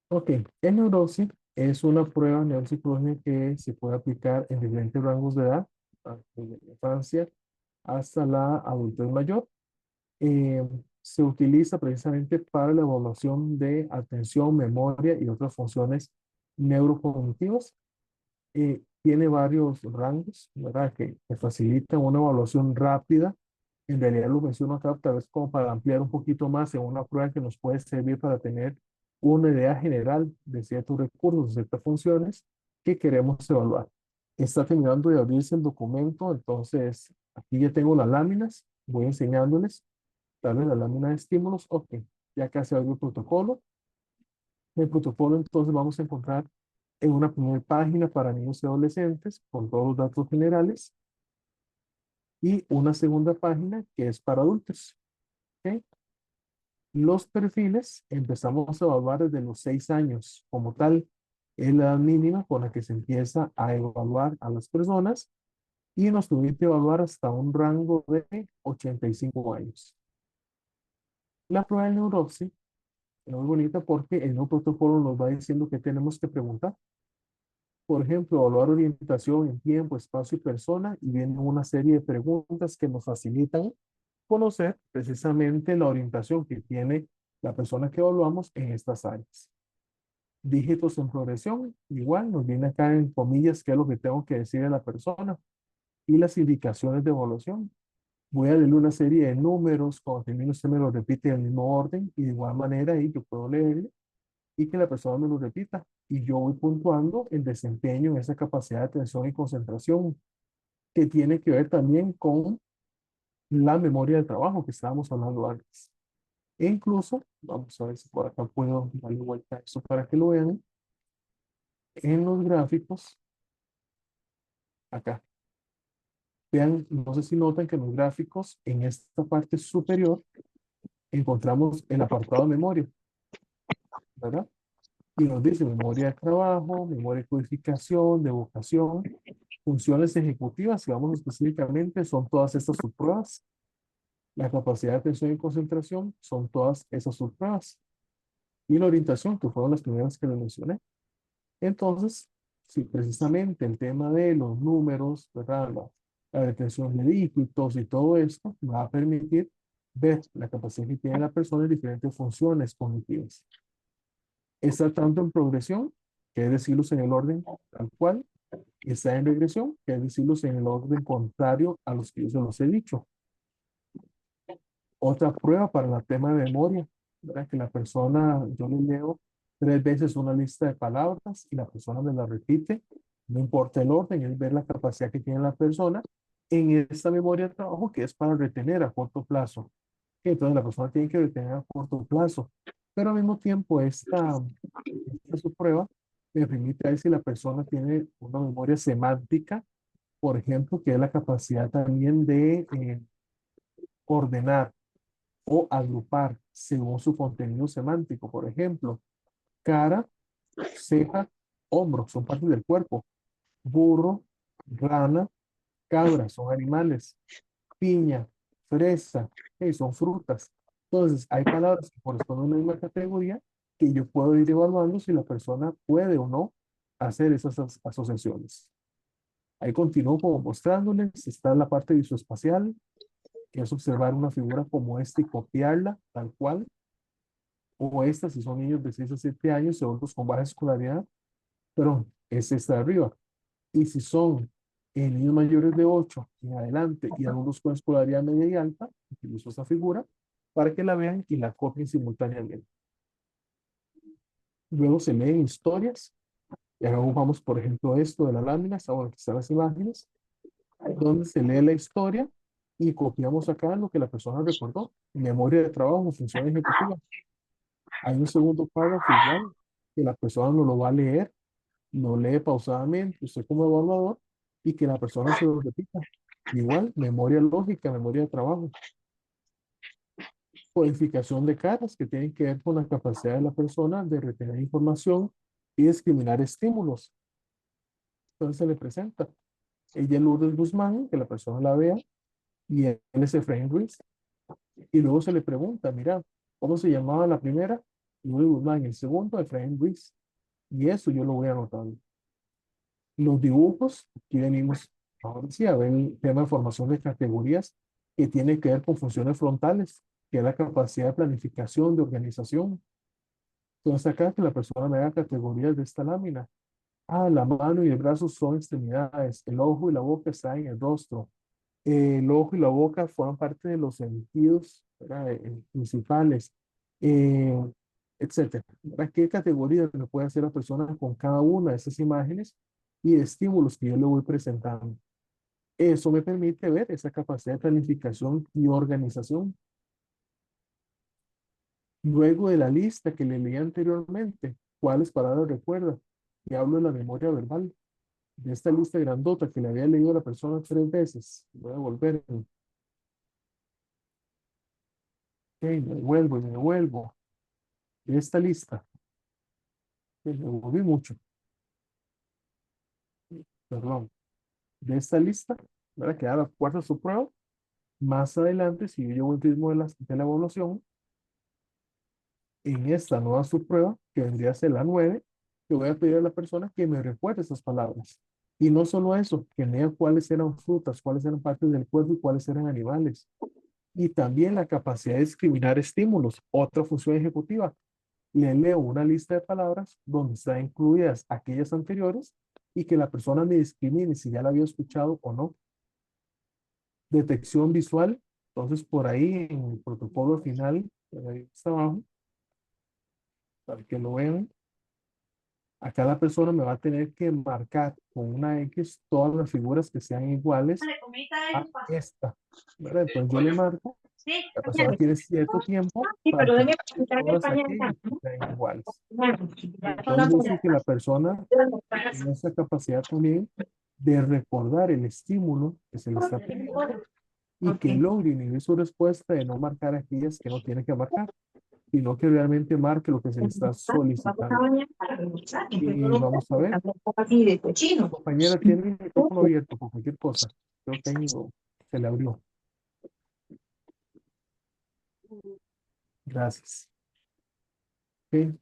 [SPEAKER 2] Ok, el Neurosy es una prueba neuropsicológica que se puede aplicar en diferentes rangos de edad, desde la infancia hasta la adultez mayor. Se utiliza precisamente para la evaluación de atención, memoria y otras funciones neurocognitivas. Tiene varios rangos, ¿verdad? Que facilitan una evaluación rápida. En realidad lo menciono acá tal vez como para ampliar un poquito más en una prueba que nos puede servir para tener una idea general de ciertos recursos, ciertas funciones que queremos evaluar. Está terminando de abrirse el documento, entonces aquí ya tengo las láminas, voy enseñándoles, tal vez la lámina de estímulos, ok, ya casi abrió el protocolo. En el protocolo entonces vamos a encontrar en una primera página para niños y adolescentes con todos los datos generales y una segunda página que es para adultos. ¿Ok? Los perfiles empezamos a evaluar desde los 6 años como tal. Es la edad mínima con la que se empieza a evaluar a las personas y nos permite evaluar hasta un rango de 85 años. La prueba de neuropsia es muy bonita porque el nuevo protocolo nos va diciendo qué tenemos que preguntar. Por ejemplo, evaluar orientación en tiempo, espacio y persona, y vienen una serie de preguntas que nos facilitan conocer precisamente la orientación que tiene la persona que evaluamos en estas áreas. Dígitos en progresión, igual nos viene acá en comillas qué es lo que tengo que decir a la persona y las indicaciones de evaluación. Voy a leer una serie de números, cuando termino usted me lo repite en el mismo orden y de igual manera ahí yo puedo leerle y que la persona me lo repita. Y yo voy puntuando el desempeño en esa capacidad de atención y concentración, que tiene que ver también con la memoria del trabajo que estábamos hablando antes. E incluso, vamos a ver si por acá puedo darle vuelta a eso para que lo vean, en los gráficos, acá. Vean, no sé si notan que en los gráficos, en esta parte superior, encontramos el apartado de memoria, ¿verdad? Y nos dice memoria de trabajo, memoria de codificación, de vocación, funciones ejecutivas, si vamos específicamente, son todas estas subpruebas. La capacidad de atención y concentración son todas esas subpruebas. Y la orientación, que fueron las primeras que le mencioné. Entonces, si precisamente el tema de los números, ¿verdad? La retención de dígitos y todo esto va a permitir ver la capacidad que tiene la persona en diferentes funciones cognitivas. Está tanto en progresión, que es decirlos en el orden tal cual, y está en regresión, que es decirlos en el orden contrario a los que yo se los he dicho. Otra prueba para el tema de memoria, ¿verdad? Que la persona, yo le leo 3 veces una lista de palabras y la persona me la repite, no importa el orden, es ver la capacidad que tiene la persona en esta memoria de trabajo que es para retener a corto plazo. Entonces la persona tiene que retener a corto plazo, pero al mismo tiempo esta su prueba me permite ver si la persona tiene una memoria semántica, por ejemplo, que es la capacidad también de ordenar o agrupar según su contenido semántico. Por ejemplo, cara, ceja, hombro, son partes del cuerpo. Burro, rana, cabra, son animales. Piña, fresa, son frutas. Entonces, hay palabras que corresponden a una misma categoría que yo puedo ir evaluando si la persona puede o no hacer esas asociaciones. Ahí continúo como mostrándoles, está en la parte visoespacial, que es observar una figura como esta y copiarla tal cual, o esta si son niños de 6 a 7 años y adultos con baja escolaridad, pero es esta de arriba. Y si son niños mayores de 8 en adelante y adultos con escolaridad media y alta, utilizo esta figura para que la vean y la copien simultáneamente. Luego se leen historias, y ahora vamos, por ejemplo, esto de la lámina, está bueno, aquí están las imágenes, donde se lee la historia y copiamos acá lo que la persona recordó. Memoria de trabajo, función ejecutiva. Hay un segundo párrafo igual, que la persona no lo va a leer, lo lee pausadamente, usted como evaluador, y que la persona se lo repita. Igual, memoria lógica, memoria de trabajo. Codificación de caras que tienen que ver con la capacidad de la persona de retener información y discriminar estímulos. Entonces se le presenta. Ella es Lourdes Guzmán, que la persona la vea, y él es Efraín Ruiz. Y luego se le pregunta, mira, ¿cómo se llamaba la primera? Lourdes Guzmán, el segundo, Efraín Ruiz. Y eso yo lo voy anotando. Los dibujos, aquí venimos ahora sí a ver el tema de formación de categorías que tiene que ver con funciones frontales, que es la capacidad de planificación, de organización. Entonces acá que la persona me haga categorías de esta lámina. Ah, la mano y el brazo son extremidades, el ojo y la boca están en el rostro. El ojo y la boca forman parte de los sentidos, ¿verdad? Principales, eh, etcétera. ¿Verdad? ¿Qué categorías le puede hacer la persona con cada una de esas imágenes y estímulos que yo le voy presentando? Eso me permite ver esa capacidad de planificación y organización. Luego de la lista que le leí anteriormente, ¿cuáles palabras recuerda? Y hablo de la memoria verbal. De esta lista grandota que le había leído a la persona 3 veces. Voy a volver. Ok, me vuelvo y me vuelvo. De esta lista. Me volví mucho. Perdón. De esta lista, ¿verdad? Que ahora cuarta su prueba. Más adelante, si yo llevo el ritmo de la evaluación, en esta nueva subprueba, que vendría a ser la 9, le voy a pedir a la persona que me recuerde esas palabras. Y no solo eso, que lea cuáles eran frutas, cuáles eran partes del cuerpo y cuáles eran animales. Y también la capacidad de discriminar estímulos, otra función ejecutiva. Le leo una lista de palabras donde están incluidas aquellas anteriores y que la persona me discrimine si ya la había escuchado o no. Detección visual, entonces por ahí en el protocolo final, ahí está abajo, para que lo vean, acá la persona me va a tener que marcar con una X todas las figuras que sean iguales a esta, ¿verdad? Entonces yo le marco, la persona tiene cierto tiempo para que todas aquellas sean iguales. Entonces dice que la persona tiene esa capacidad también de recordar el estímulo que se le está pidiendo y que logre inhibir su respuesta de no marcar aquellas que no tiene que marcar, sino que realmente marque lo que se le está solicitando. Y vamos a ver, compañera tiene el micrófono abierto por cualquier cosa. Creo que ahí se le abrió. Gracias. Ok.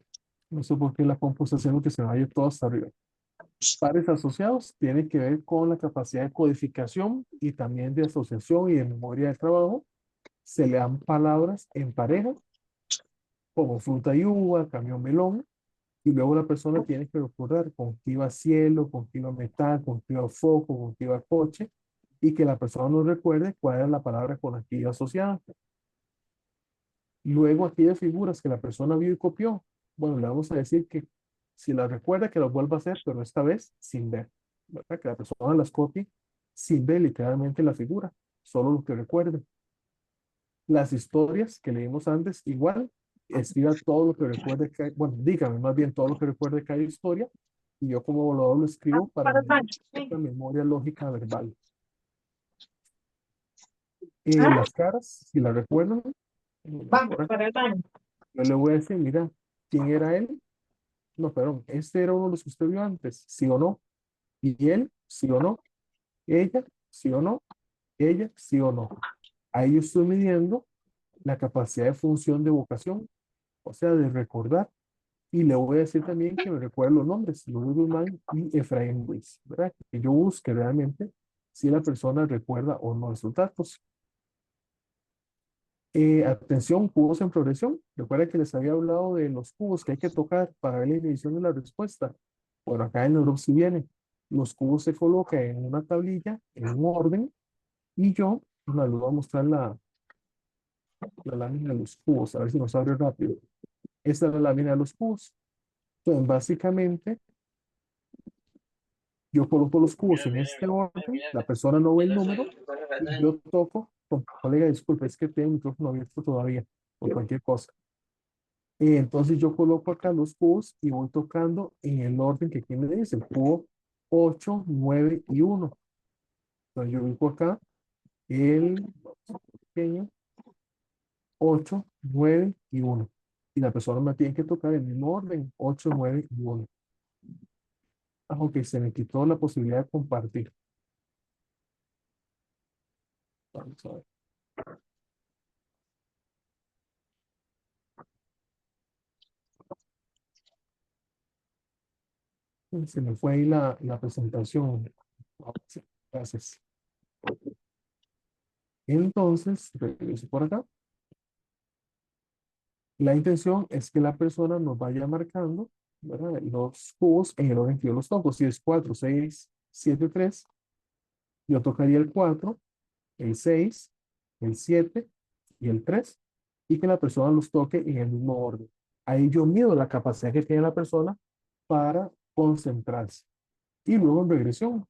[SPEAKER 2] No sé por qué la compu está haciendo que se vaya todo hasta arriba. Pares asociados tienen que ver con la capacidad de codificación y también de asociación y de memoria de trabajo. Se le dan palabras en pareja, como fruta y uva, camión, melón, y luego la persona tiene que recordar con qué iba cielo, con qué iba metal, con qué iba foco, con qué iba coche, y que la persona nos recuerde cuál era la palabra con la que iba asociada. Luego aquellas figuras que la persona vio y copió, bueno, le vamos a decir que si las recuerda que las vuelva a hacer, pero esta vez sin ver, ¿verdad? Que la persona las copie sin ver literalmente la figura, solo lo que recuerde. Las historias que leímos antes, igual, escriba todo lo que recuerde, bueno, dígame más bien todo lo que recuerde cada historia, y yo como evaluador lo escribo para la memoria lógica verbal. Las caras, si las recuerdan, yo le voy a decir, mira, ¿quién era él? No, perdón, este era uno de los que usted vio antes, ¿sí o no? Y él, ¿sí o no? Ella, ¿sí o no? Ella, ¿sí o no? Ahí yo estoy midiendo la capacidad de función de vocación, o sea, de recordar. Y le voy a decir también que me recuerde los nombres, Luis Guzmán y Efraín Ruiz, ¿verdad? Que yo busque realmente si la persona recuerda o no esos datos. Atención, cubos en progresión. Recuerda que les había hablado de los cubos que hay que tocar para ver la inhibición de la respuesta. Bueno, acá en Europe sí viene. Los cubos se colocan en una tablilla, en un orden, y yo les voy a mostrar la lámina de los cubos, a ver si nos abre rápido. Esta es la lámina de los cubos. Entonces, básicamente, yo coloco los cubos en este orden, la persona no ve el número, y yo toco Colega, disculpe, es que tengo el micrófono abierto todavía, por cualquier cosa. Entonces yo coloco acá los cubos y voy tocando en el orden que aquí me dice, el cubo 8, 9 y 1. Entonces yo ubico acá el pequeño 8, 9 y 1. Y la persona me tiene que tocar en el mismo orden, 8, 9 y 1. Aunque se me quitó la posibilidad de compartir. Vamos a ver. Se me fue ahí la presentación. Sí, gracias. Entonces, regreso por acá. La intención es que la persona nos vaya marcando, ¿verdad?, los cubos en el orden que yo los toco. Si es 4, 6, 7, 3, yo tocaría el 4, el 6, el 7 y el 3, y que la persona los toque en el mismo orden. Ahí yo mido la capacidad que tiene la persona para concentrarse. Y luego en regresión,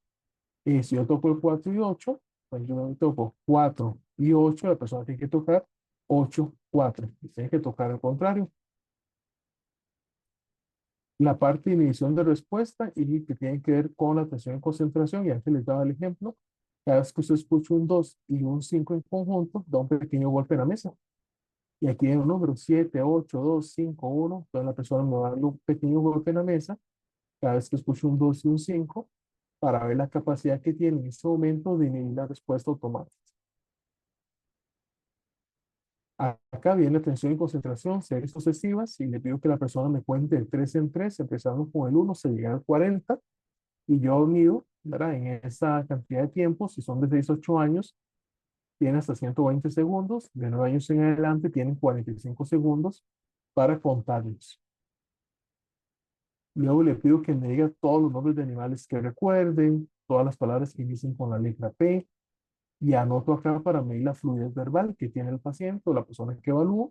[SPEAKER 2] si yo toco el 4 y 8, pues yo toco 4 y 8, la persona tiene que tocar 8, 4. Y tiene que tocar al contrario. La parte de inhibición de respuesta y que tiene que ver con la atención y concentración, y antes les daba el ejemplo, cada vez que usted escucha un 2 y un 5 en conjunto, da un pequeño golpe en la mesa. Y aquí hay un número 7, 8, 2, 5, 1, entonces la persona me va dando un pequeño golpe en la mesa cada vez que escucha un 2 y un 5 para ver la capacidad que tiene en este momento de inhibir la respuesta automática. Acá viene atención y concentración, series sucesivas, y le pido que la persona me cuente de 3 en 3, empezando con el 1, se llega al 40, y yo mido, ¿verdad?, en esa cantidad de tiempo, si son de 6 a 8 años, tiene hasta 120 segundos, de 9 años en adelante tienen 45 segundos para contarlos. Luego le pido que me diga todos los nombres de animales que recuerden, todas las palabras que inicien con la letra P, y anoto acá para medir la fluidez verbal que tiene el paciente o la persona que evalúo.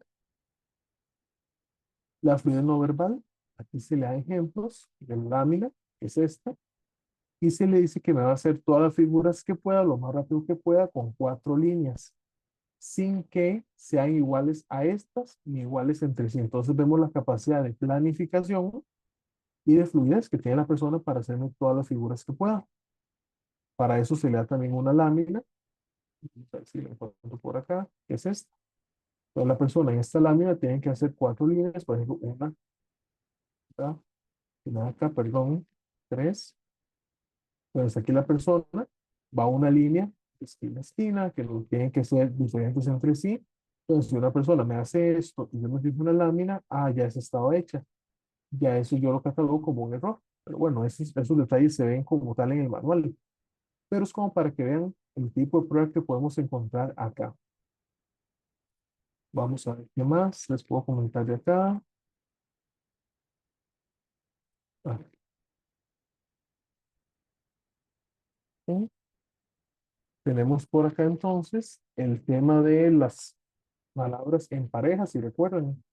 [SPEAKER 2] La fluidez no verbal, aquí se le da ejemplos de la lámina, que es esta, y se le dice que me va a hacer todas las figuras que pueda, lo más rápido que pueda, con 4 líneas, sin que sean iguales a estas ni iguales entre sí. Entonces vemos la capacidad de planificación y de fluidez que tiene la persona para hacerme todas las figuras que pueda. Para eso se le da también una lámina, vamos a ver si la encuentro por acá, que es esta. Entonces la persona en esta lámina tiene que hacer 4 líneas, por ejemplo, una, acá, una acá, perdón, 3. Entonces aquí la persona va a una línea de esquina a esquina, que no tienen que ser diferentes entre sí. Entonces si una persona me hace esto y yo me fijo una lámina, ya esa estaba hecha. Ya eso yo lo catalogo como un error. Pero bueno, esos detalles se ven como tal en el manual. Pero es como para que vean el tipo de prueba que podemos encontrar acá. Vamos a ver qué más les puedo comentar de acá. Ah, ok. Tenemos por acá entonces el tema de las palabras en pareja, si recuerdan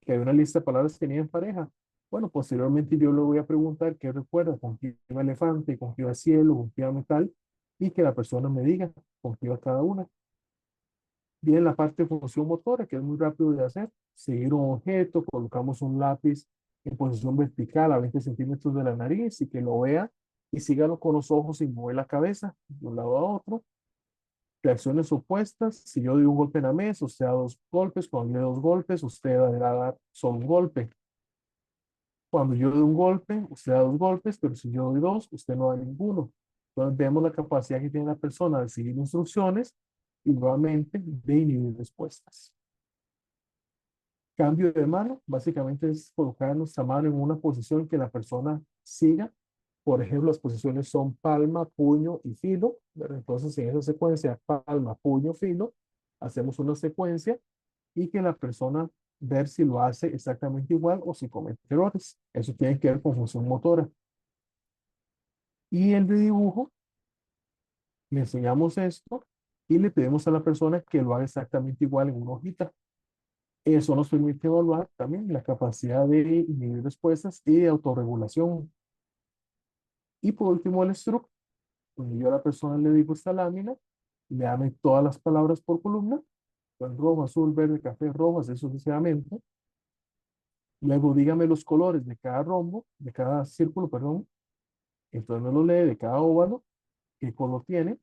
[SPEAKER 2] que hay una lista de palabras que tenían pareja. Bueno, posteriormente yo le voy a preguntar qué recuerda, con qué iba elefante, con qué iba cielo, con qué iba metal, y que la persona me diga con qué iba cada una. Viene la parte de función motora, que es muy rápido de hacer. Seguir un objeto, colocamos un lápiz en posición vertical a 20 centímetros de la nariz y que lo vea y sígalo con los ojos sin mover la cabeza de un lado a otro. Reacciones opuestas, si yo doy un golpe en la mesa, usted da 2 golpes, cuando yo doy 2 golpes, usted va a dar solo un golpe. Cuando yo doy un golpe, usted da 2 golpes, pero si yo doy 2, usted no da ninguno. Entonces vemos la capacidad que tiene la persona de seguir instrucciones y nuevamente de inhibir respuestas. Cambio de mano, básicamente es colocar nuestra mano en una posición que la persona siga. Por ejemplo, las posiciones son palma, puño y filo, ¿verdad? Entonces, en esa secuencia, palma, puño, filo, hacemos una secuencia y que la persona ver si lo hace exactamente igual o si comete errores. Eso tiene que ver con función motora. Y el de dibujo, le enseñamos esto y le pedimos a la persona que lo haga exactamente igual en una hojita. Eso nos permite evaluar también la capacidad de inhibir respuestas y de autorregulación. Y por último, el stroke, donde yo a la persona le digo esta lámina Léame todas las palabras por columna, con rojo, azul, verde, café, rojo, así sucesivamente. Luego dígame los colores de cada rombo, de cada círculo, perdón. Entonces me lo lee de cada óvalo, qué color tiene.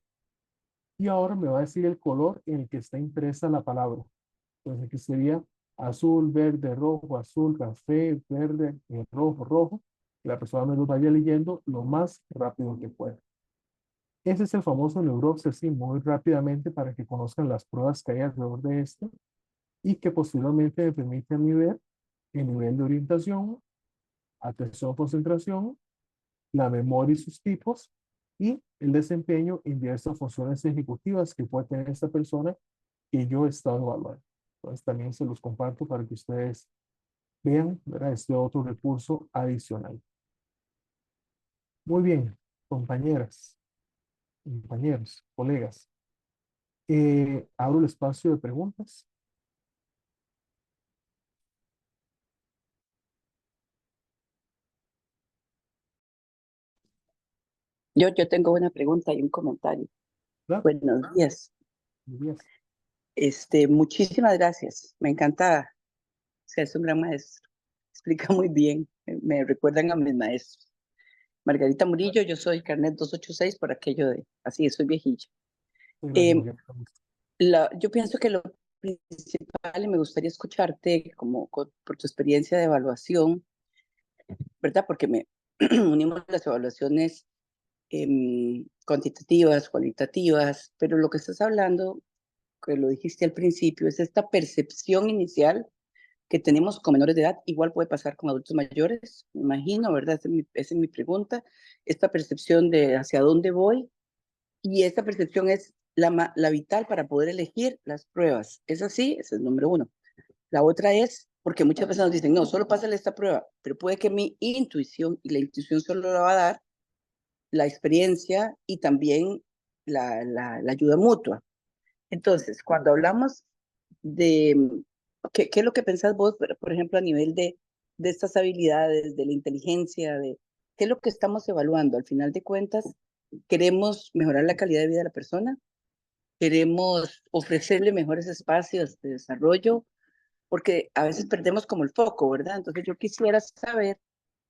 [SPEAKER 2] Y ahora me va a decir el color en el que está impresa la palabra. Entonces aquí sería azul, verde, rojo, azul, café, verde, rojo, rojo. Que la persona me lo vaya leyendo lo más rápido que pueda. Ese es el famoso neuroobsesivo, muy rápidamente para que conozcan las pruebas que hay alrededor de esto y que posteriormente me permite a mí ver el nivel de orientación, atención, concentración, la memoria y sus tipos y el desempeño en diversas funciones ejecutivas que puede tener esta persona que yo he estado evaluando. Entonces también se los comparto para que ustedes vean, ¿verdad? Este otro recurso adicional. Muy bien, compañeras, compañeros, colegas. Abro el espacio de preguntas.
[SPEAKER 5] Yo tengo una pregunta y un comentario.
[SPEAKER 2] ¿Verdad?
[SPEAKER 5] Buenos días.
[SPEAKER 2] Muy bien.
[SPEAKER 5] Muchísimas gracias. Me encanta. O sea, es un gran maestro. Explica muy bien. Me recuerdan a mis maestros. Margarita Murillo, yo soy carnet 286 por aquello de, así, soy viejilla.
[SPEAKER 2] Gracias,
[SPEAKER 5] Eh,
[SPEAKER 2] Margarita.
[SPEAKER 5] yo pienso que lo principal, y me gustaría escucharte como por tu experiencia de evaluación, ¿verdad? Porque unimos las evaluaciones cuantitativas, cualitativas, pero lo que estás hablando, que lo dijiste al principio, es esta percepción inicial que tenemos con menores de edad, igual puede pasar con adultos mayores, me imagino, ¿verdad? Esa es mi pregunta, esta percepción de hacia dónde voy, y esta percepción es la vital para poder elegir las pruebas. ¿Es así? Ese es el número uno. La otra es, porque muchas personas dicen, no, solo pásale esta prueba, pero puede que mi intuición, y la intuición solo la va a dar la experiencia y también la ayuda mutua. Entonces, cuando hablamos de qué es lo que pensás vos, por ejemplo, a nivel de estas habilidades, de la inteligencia, de qué es lo que estamos evaluando. Al final de cuentas, queremos mejorar la calidad de vida de la persona, queremos ofrecerle mejores espacios de desarrollo, porque a veces perdemos como el foco, ¿verdad? Entonces, yo quisiera saber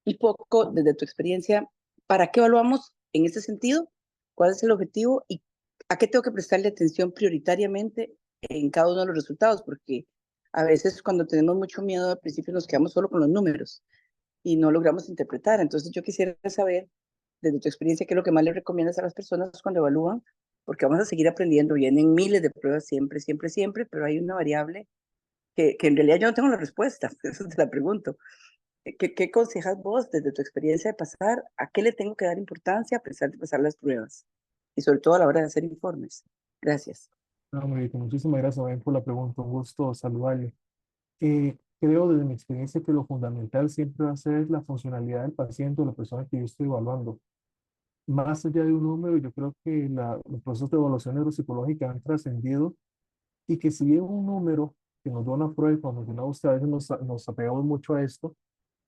[SPEAKER 5] un poco desde tu experiencia, ¿para qué evaluamos en ese sentido? ¿Cuál es el objetivo? ¿Y a qué tengo que prestarle atención prioritariamente en cada uno de los resultados? Porque a veces cuando tenemos mucho miedo al principio nos quedamos solo con los números y no logramos interpretar. Entonces yo quisiera saber, desde tu experiencia, qué es lo que más le recomiendas a las personas cuando evalúan, porque vamos a seguir aprendiendo. Vienen miles de pruebas siempre, siempre, siempre, pero hay una variable que en realidad yo no tengo la respuesta, eso te la pregunto. ¿Qué aconsejas vos desde tu experiencia de pasar? ¿A qué le tengo que dar importancia a pesar de pasar las pruebas? Y sobre todo a la hora de hacer informes. Gracias.
[SPEAKER 2] No, Margarita, muchísimas gracias también por la pregunta. Un gusto saludarle. Creo desde mi experiencia que lo fundamental siempre va a ser la funcionalidad del paciente o la persona que yo estoy evaluando. Más allá de un número, yo creo que los procesos de evaluación neuropsicológica han trascendido y que si bien un número que nos da una prueba, y como mencionaba usted, a veces nos apegamos mucho a esto,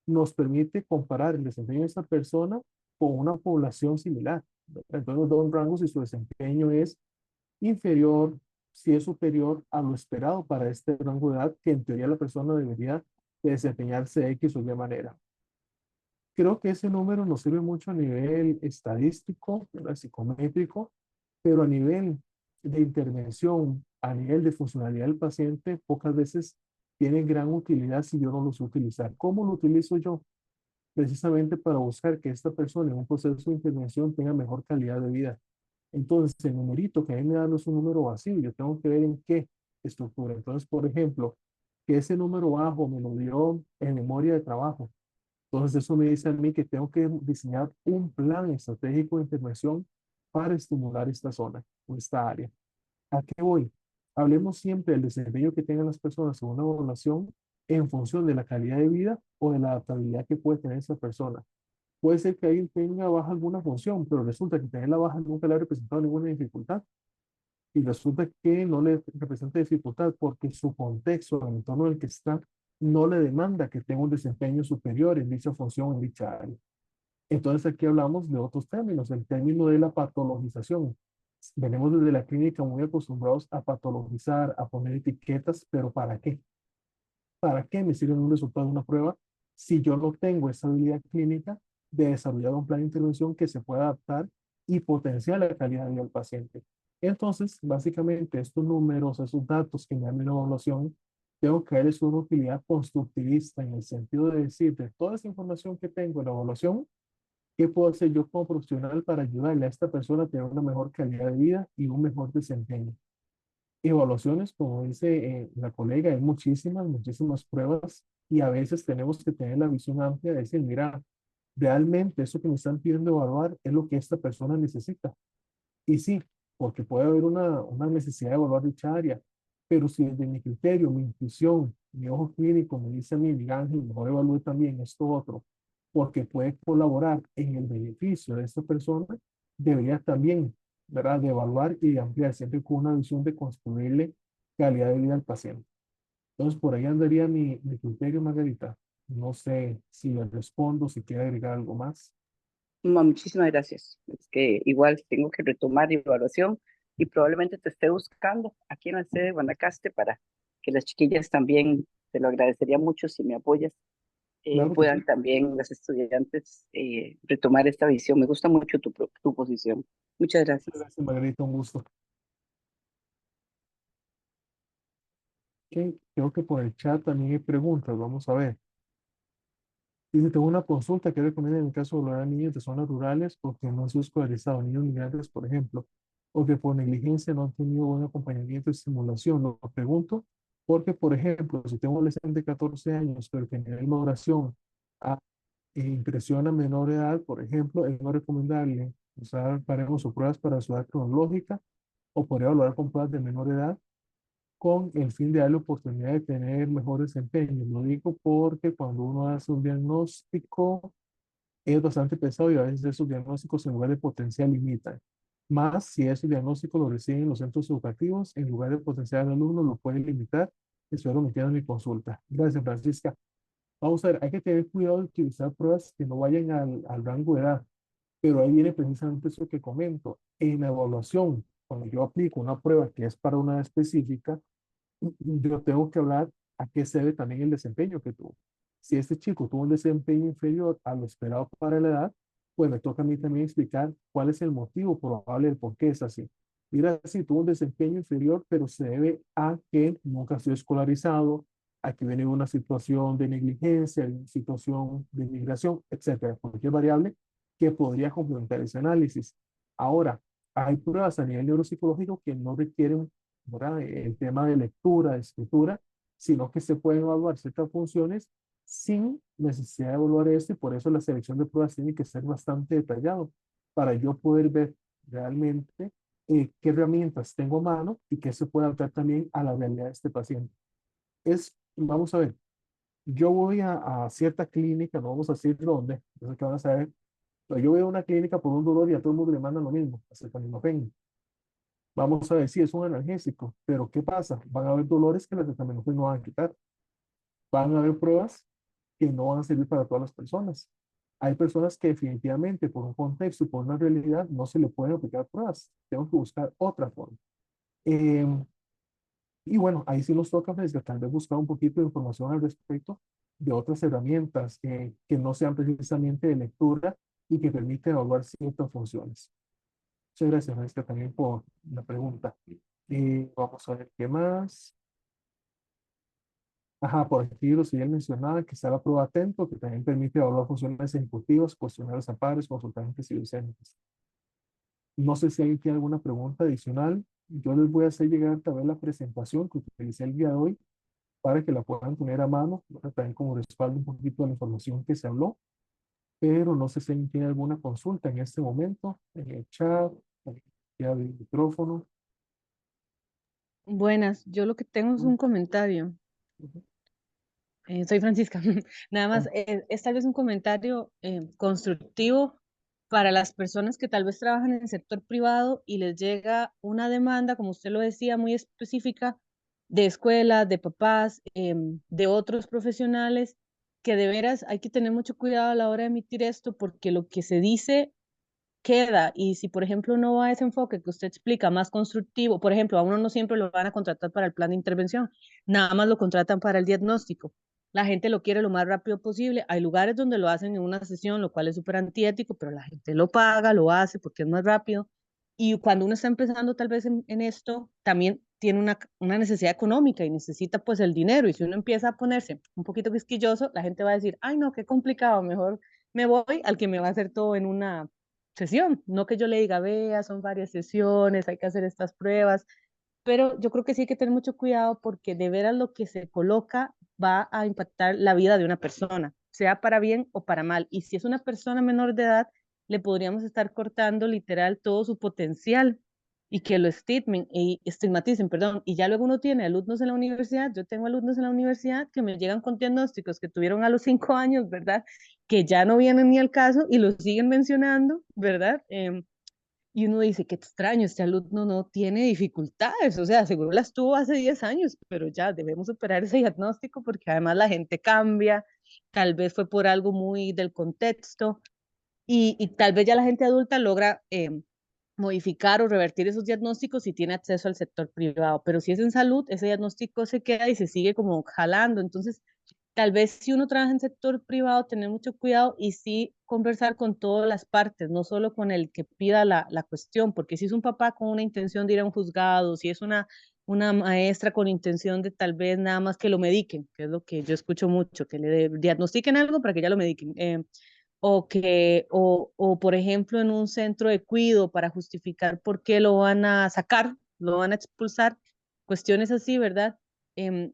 [SPEAKER 2] nos permite comparar el desempeño de esta persona con una población similar, ¿verdad? Entonces nos da un rango si su desempeño es inferior, si es superior a lo esperado para este rango de edad, que en teoría la persona debería de desempeñarse de X o Y manera. Creo que ese número nos sirve mucho a nivel estadístico, ¿verdad? Psicométrico, pero a nivel de intervención, a nivel de funcionalidad del paciente, pocas veces tienen gran utilidad si yo no lo sé utilizar. ¿Cómo lo utilizo yo? Precisamente para buscar que esta persona en un proceso de intervención tenga mejor calidad de vida. Entonces, el numerito que a mí me da no es un número vacío, yo tengo que ver en qué estructura. Entonces, por ejemplo, que ese número bajo me lo dio en memoria de trabajo. Entonces, eso me dice a mí que tengo que diseñar un plan estratégico de intervención para estimular esta zona o esta área. ¿A qué voy? Hablemos siempre del desempeño que tengan las personas en una evaluación en función de la calidad de vida o de la adaptabilidad que puede tener esa persona. Puede ser que alguien tenga baja alguna función, pero resulta que tener la baja nunca le ha representado ninguna dificultad. Y resulta que no le representa dificultad porque su contexto, el entorno en el que está, no le demanda que tenga un desempeño superior en dicha función, en dicha área. Entonces aquí hablamos de otros términos, el término de la patologización. Venimos desde la clínica muy acostumbrados a patologizar, a poner etiquetas, pero ¿para qué? ¿Para qué me sirve un resultado de una prueba si yo no tengo esa habilidad clínica de desarrollar un plan de intervención que se pueda adaptar y potenciar la calidad de vida del paciente? Entonces, básicamente, estos números, esos datos que me dan en la evaluación, tengo que darles una utilidad constructivista en el sentido de decir, de toda esa información que tengo en la evaluación, ¿qué puedo hacer yo como profesional para ayudarle a esta persona a tener una mejor calidad de vida y un mejor desempeño? Evaluaciones, como dice la colega, hay muchísimas, muchísimas pruebas y a veces tenemos que tener la visión amplia de decir, mira, realmente eso que me están pidiendo evaluar es lo que esta persona necesita. Y sí, porque puede haber una necesidad de evaluar dicha área, pero si desde mi criterio, mi intuición, mi ojo clínico me dice a mí, Miguel Ángel, mejor evalúe también esto otro, porque puede colaborar en el beneficio de esta persona, debería también, ¿verdad?, de evaluar y ampliar siempre con una visión de construirle calidad de vida al paciente. Entonces, por ahí andaría mi criterio, Margarita. No sé si le respondo, si quiere agregar algo más.
[SPEAKER 5] Muchísimas gracias. Es que igual tengo que retomar evaluación y probablemente te esté buscando aquí en la sede de Guanacaste para que las chiquillas también, te lo agradecería mucho si me apoyas,
[SPEAKER 2] Claro que
[SPEAKER 5] puedan
[SPEAKER 2] sí.
[SPEAKER 5] también las estudiantes retomar esta visión. Me gusta mucho tu posición. Muchas
[SPEAKER 2] Muchas
[SPEAKER 5] gracias.
[SPEAKER 2] gracias, Margarita, un gusto. Ok, creo que por el chat también hay preguntas. Vamos a ver. Dice, tengo una consulta que recomienda en el caso de valorar a niños de zonas rurales porque no han sido escolarizados, niños migrantes, por ejemplo, o que por negligencia no han tenido buen acompañamiento y estimulación. Lo pregunto porque, por ejemplo, si tengo un adolescente de 14 años, pero que a nivel de maduración impresiona a menor edad, por ejemplo, es no recomendable usar baremos o pruebas para su edad cronológica o podría evaluar con pruebas de menor edad con el fin de darle oportunidad de tener mejor desempeño. Lo digo porque cuando uno hace un diagnóstico es bastante pesado y a veces esos diagnósticos en lugar de potenciar limitan. Más si esos diagnósticos lo reciben los centros educativos, en lugar de potenciar al alumno, lo pueden limitar. Estoy omitiendo mi consulta. Gracias, Francisca. Vamos a ver, hay que tener cuidado de utilizar pruebas que no vayan al rango de edad, pero ahí viene precisamente eso que comento. En la evaluación, cuando yo aplico una prueba que es para una edad específica, yo tengo que hablar a qué se debe también el desempeño que tuvo. Si este chico tuvo un desempeño inferior a lo esperado para la edad, pues me toca a mí también explicar cuál es el motivo probable del por qué es así. Mira, si tuvo un desempeño inferior, pero se debe a que nunca ha sido escolarizado, a que viene una situación de negligencia, una situación de inmigración, etcétera, cualquier variable que podría complementar ese análisis. Ahora, hay pruebas a nivel neuropsicológico que no requieren, ¿verdad?, el tema de lectura, de escritura, sino que se pueden evaluar ciertas funciones sin necesidad de evaluar esto y por eso la selección de pruebas tiene que ser bastante detallado para yo poder ver realmente qué herramientas tengo a mano y qué se puede adaptar también a la realidad de este paciente. Vamos a ver, yo voy a cierta clínica, no vamos a decir dónde, no sé qué van a saber, pero yo voy a una clínica por un dolor y a todo el mundo le manda lo mismo, acetaminofén. Vamos a ver si es un analgésico, pero ¿qué pasa? Van a haber dolores que las acetaminofén no van a quitar. Van a haber pruebas que no van a servir para todas las personas. Hay personas que definitivamente por un contexto y por una realidad no se le pueden aplicar pruebas. Tengo que buscar otra forma. Eh, y bueno, ahí sí nos toca pues, tal vez buscar un poquito de información al respecto de otras herramientas que no sean precisamente de lectura y que permiten evaluar ciertas funciones. Muchas gracias, Maestra, también por la pregunta. Vamos a ver qué más. Ajá, por aquí lo ya mencionaba que está la prueba atento, que también permite evaluar funciones ejecutivas, cuestionarios ampares, consultantes y docentes. No sé si alguien tiene alguna pregunta adicional. Yo les voy a hacer llegar tal vez la presentación que utilicé el día de hoy para que la puedan tener a mano, ¿verdad?, también como respaldo un poquito de la información que se habló, pero no sé si alguien tiene alguna consulta en este momento, en el chat, ya el micrófono.
[SPEAKER 6] Buenas, yo lo que tengo es un comentario.
[SPEAKER 2] Ujú.
[SPEAKER 6] Soy Francisca. Nada más,
[SPEAKER 2] Ah,
[SPEAKER 6] es tal vez un comentario constructivo para las personas que tal vez trabajan en el sector privado y les llega una demanda, como usted lo decía, muy específica de escuelas, de papás, de otros profesionales, que de veras hay que tener mucho cuidado a la hora de emitir esto, porque lo que se dice queda. Y si, por ejemplo, no va a ese enfoque que usted explica, más constructivo, por ejemplo, a uno no siempre lo van a contratar para el plan de intervención, nada más lo contratan para el diagnóstico. La gente lo quiere lo más rápido posible. Hay lugares donde lo hacen en una sesión, lo cual es súper antiético, pero la gente lo paga, lo hace porque es más rápido. Y cuando uno está empezando tal vez en esto, también tiene una necesidad económica y necesita pues el dinero. Y si uno empieza a ponerse un poquito quisquilloso, la gente va a decir, ay no, qué complicado, mejor me voy al que me va a hacer todo en una sesión. No que yo le diga, vea, son varias sesiones, hay que hacer estas pruebas. Pero yo creo que sí hay que tener mucho cuidado porque de veras lo que se coloca va a impactar la vida de una persona, sea para bien o para mal. Y si es una persona menor de edad, le podríamos estar cortando literal todo su potencial y que lo estigmaticen, perdón. Y ya luego uno tiene alumnos en la universidad, yo tengo alumnos en la universidad que me llegan con diagnósticos que tuvieron a los 5 años, ¿verdad? Que ya no vienen ni al caso y los siguen mencionando, ¿verdad? Y uno dice, qué extraño, este alumno no tiene dificultades, o sea, seguro las tuvo hace 10 años, pero ya debemos superar ese diagnóstico porque además la gente cambia, tal vez fue por algo muy del contexto y tal vez ya la gente adulta logra modificar o revertir esos diagnósticos si tiene acceso al sector privado, pero si es en salud, ese diagnóstico se queda y se sigue como jalando, entonces tal vez si uno trabaja en sector privado, tener mucho cuidado y sí conversar con todas las partes, no solo con el que pida la cuestión, porque si es un papá con una intención de ir a un juzgado, si es una maestra con intención de tal vez nada más que lo mediquen, que es lo que yo escucho mucho, que le diagnostiquen algo para que ya lo mediquen, o por ejemplo en un centro de cuido para justificar por qué lo van a sacar, lo van a expulsar, cuestiones así, ¿verdad? Em,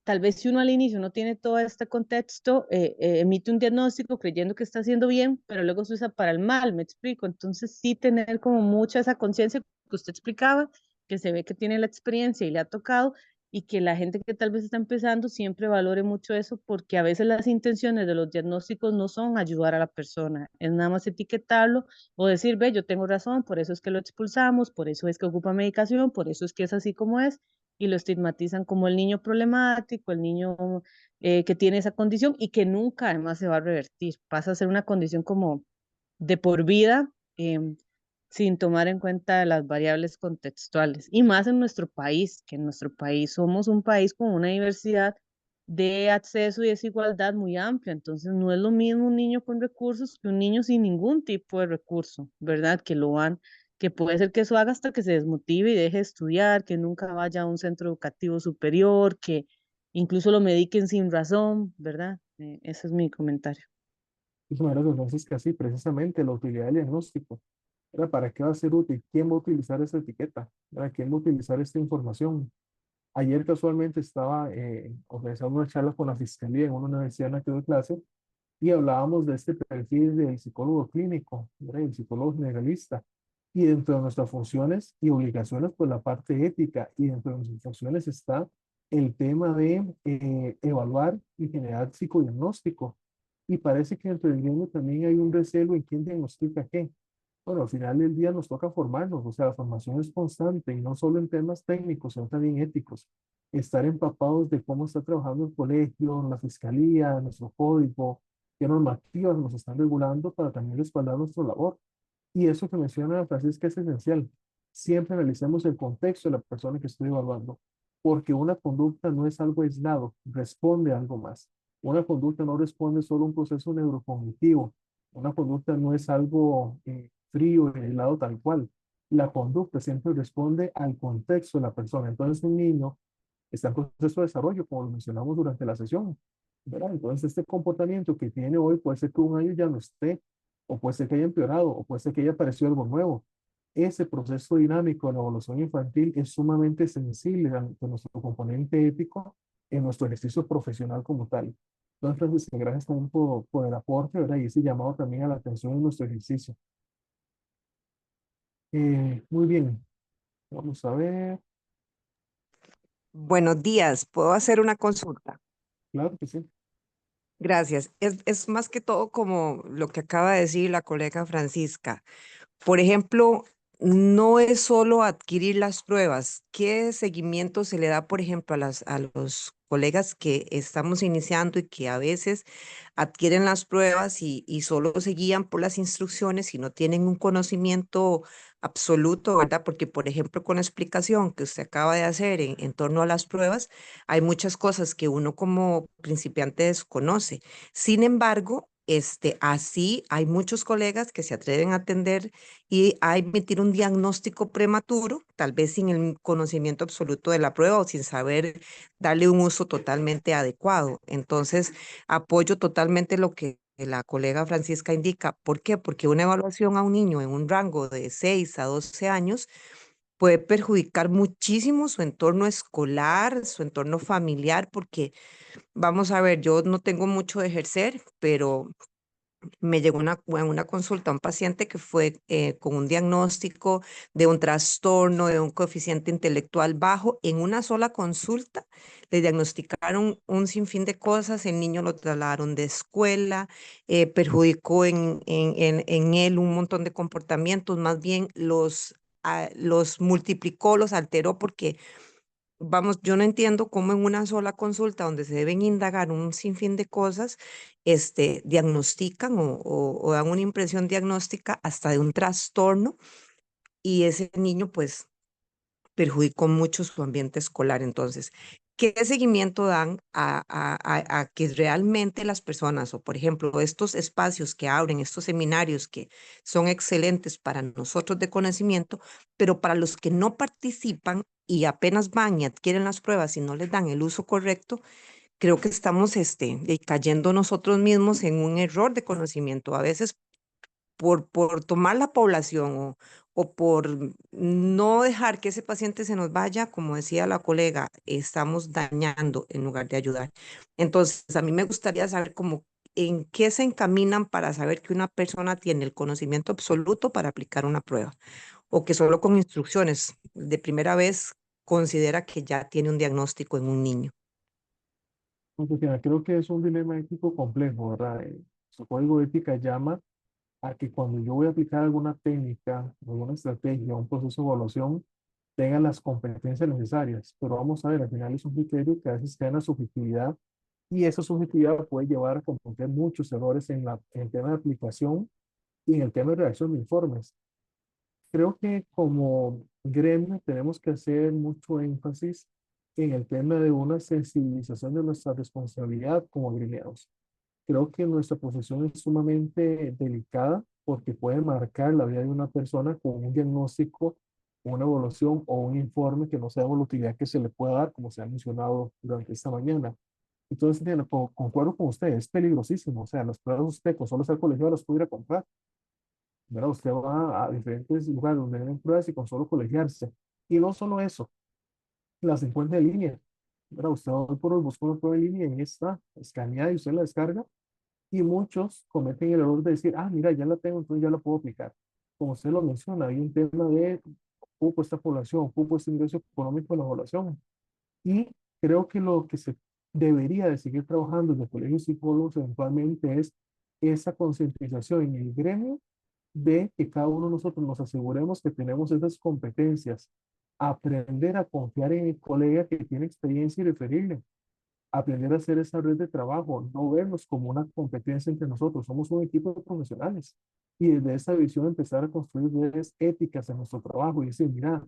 [SPEAKER 6] Tal vez si uno al inicio no tiene todo este contexto, emite un diagnóstico creyendo que está haciendo bien, pero luego se usa para el mal, me explico. Entonces sí tener como mucha esa conciencia que usted explicaba, que se ve que tiene la experiencia y le ha tocado, y que la gente que tal vez está empezando siempre valore mucho eso, porque a veces las intenciones de los diagnósticos no son ayudar a la persona, es nada más etiquetarlo o decir, ve, yo tengo razón, por eso es que lo expulsamos, por eso es que ocupa medicación, por eso es que es así como es, y lo estigmatizan como el niño problemático, el niño que tiene esa condición y que nunca además se va a revertir, pasa a ser una condición como de por vida, sin tomar en cuenta las variables contextuales. Y más en nuestro país, que en nuestro país somos un país con una diversidad de acceso y desigualdad muy amplia. Entonces, no es lo mismo un niño con recursos que un niño sin ningún tipo de recurso, ¿verdad? Que puede ser que eso haga hasta que se desmotive y deje de estudiar, que nunca vaya a un centro educativo superior, que incluso lo mediquen sin razón, ¿verdad? Ese es mi comentario.
[SPEAKER 2] Muchísimas gracias, Francisca. Sí, precisamente la utilidad del diagnóstico. ¿Verdad? ¿Para qué va a ser útil? ¿Quién va a utilizar esa etiqueta? ¿Verdad? ¿Quién va a utilizar esta información? Ayer casualmente estaba organizando una charla con la Fiscalía en una universidad en la que doy clase y hablábamos de este perfil del psicólogo clínico, ¿verdad? El psicólogo generalista. Y dentro de nuestras funciones y obligaciones, pues la parte ética, y dentro de nuestras funciones está el tema de evaluar y generar psicodiagnóstico. Y parece que dentro del gremio también hay un recelo en quién diagnostica qué. Bueno, al final del día nos toca formarnos, o sea, la formación es constante y no solo en temas técnicos, sino también éticos. Estar empapados de cómo está trabajando el colegio, la fiscalía, nuestro código, qué normativas nos están regulando para también respaldar nuestra labor. Y eso que menciona Francisca es esencial. Siempre analicemos el contexto de la persona que estoy evaluando, porque una conducta no es algo aislado, responde a algo más. Una conducta no responde solo a un proceso neurocognitivo. Una conducta no es algo frío y aislado tal cual. La conducta siempre responde al contexto de la persona. Entonces, un niño está en proceso de desarrollo, como lo mencionamos durante la sesión, ¿verdad? Entonces, este comportamiento que tiene hoy puede ser que un año ya no esté, o puede ser que haya empeorado, o puede ser que haya aparecido algo nuevo. Ese proceso dinámico de la evolución infantil es sumamente sensible a nuestro componente ético en nuestro ejercicio profesional como tal. Entonces, Francisca, gracias también por el aporte, ¿verdad? Y ese llamado también a la atención en nuestro ejercicio. Muy bien, vamos a ver.
[SPEAKER 7] Buenos días, ¿puedo hacer una consulta?
[SPEAKER 2] Claro que sí.
[SPEAKER 7] Gracias. Es más que todo como lo que acaba de decir la colega Francisca. Por ejemplo, no es solo adquirir las pruebas. ¿Qué seguimiento se le da, por ejemplo, a los colegas que estamos iniciando y que a veces adquieren las pruebas y solo se guían por las instrucciones y no tienen un conocimiento absoluto, ¿verdad? Porque, por ejemplo, con la explicación que usted acaba de hacer en torno a las pruebas, hay muchas cosas que uno como principiante desconoce. Sin embargo, así hay muchos colegas que se atreven a atender y a emitir un diagnóstico prematuro, tal vez sin el conocimiento absoluto de la prueba o sin saber darle un uso totalmente adecuado. Entonces, apoyo totalmente lo que la colega Francisca indica. ¿Por qué? Porque una evaluación a un niño en un rango de 6 a 12 años puede perjudicar muchísimo su entorno escolar, su entorno familiar, porque vamos a ver, yo no tengo mucho de ejercer, pero me llegó en una consulta un paciente que fue con un diagnóstico de un trastorno, de un coeficiente intelectual bajo. En una sola consulta le diagnosticaron un sinfín de cosas, el niño lo trasladaron de escuela, perjudicó en él un montón de comportamientos, más bien los multiplicó, los alteró porque vamos, yo no entiendo cómo en una sola consulta donde se deben indagar un sinfín de cosas, diagnostican o dan una impresión diagnóstica hasta de un trastorno y ese niño pues perjudicó mucho su ambiente escolar. Entonces, ¿qué seguimiento dan a que realmente las personas, o por ejemplo, estos espacios que abren, estos seminarios que son excelentes para nosotros de conocimiento, pero para los que no participan y apenas van y adquieren las pruebas y no les dan el uso correcto, creo que estamos cayendo nosotros mismos en un error de conocimiento? A veces por tomar la población o por no dejar que ese paciente se nos vaya, como decía la colega, estamos dañando en lugar de ayudar. Entonces, a mí me gustaría saber cómo, en qué se encaminan para saber que una persona tiene el conocimiento absoluto para aplicar una prueba o que solo con instrucciones de primera vez considera que ya tiene un diagnóstico en un niño.
[SPEAKER 2] Cristina, creo que es un dilema ético complejo, ¿verdad? Su código de ética llama a que cuando yo voy a aplicar alguna técnica, alguna estrategia, un proceso de evaluación, tenga las competencias necesarias. Pero vamos a ver, al final es un criterio que a veces queda en la subjetividad y esa subjetividad puede llevar a cometer muchos errores en el tema de aplicación y en el tema de redacción de informes. Creo que como gremio tenemos que hacer mucho énfasis en el tema de una sensibilización de nuestra responsabilidad como agremiados. Creo que nuestra posición es sumamente delicada porque puede marcar la vida de una persona con un diagnóstico, una evaluación o un informe que no sabemos la utilidad que se le pueda dar, como se ha mencionado durante esta mañana. Entonces, Diana, concuerdo con usted, es peligrosísimo. O sea, las pruebas usted con solo ser colegiado las pudiera comprar. ¿Verdad? Usted va a diferentes lugares donde venden pruebas y con solo colegiarse. Y no solo eso, las encuentra en línea. ¿Verdad? Usted va por el busca una prueba en línea y ahí está, escaneada y usted la descarga. Y muchos cometen el error de decir, ah, mira, ya la tengo, entonces ya la puedo aplicar. Como usted lo menciona, hay un tema de ocupo esta población, ocupo este ingreso económico de la población. Y creo que lo que se debería de seguir trabajando en el colegio de psicólogos eventualmente es esa concientización en el gremio de que cada uno de nosotros nos aseguremos que tenemos esas competencias, aprender a confiar en el colega que tiene experiencia y referirle, aprender a hacer esa red de trabajo, no vernos como una competencia entre nosotros, somos un equipo de profesionales y desde esa visión empezar a construir redes éticas en nuestro trabajo y decir, mira,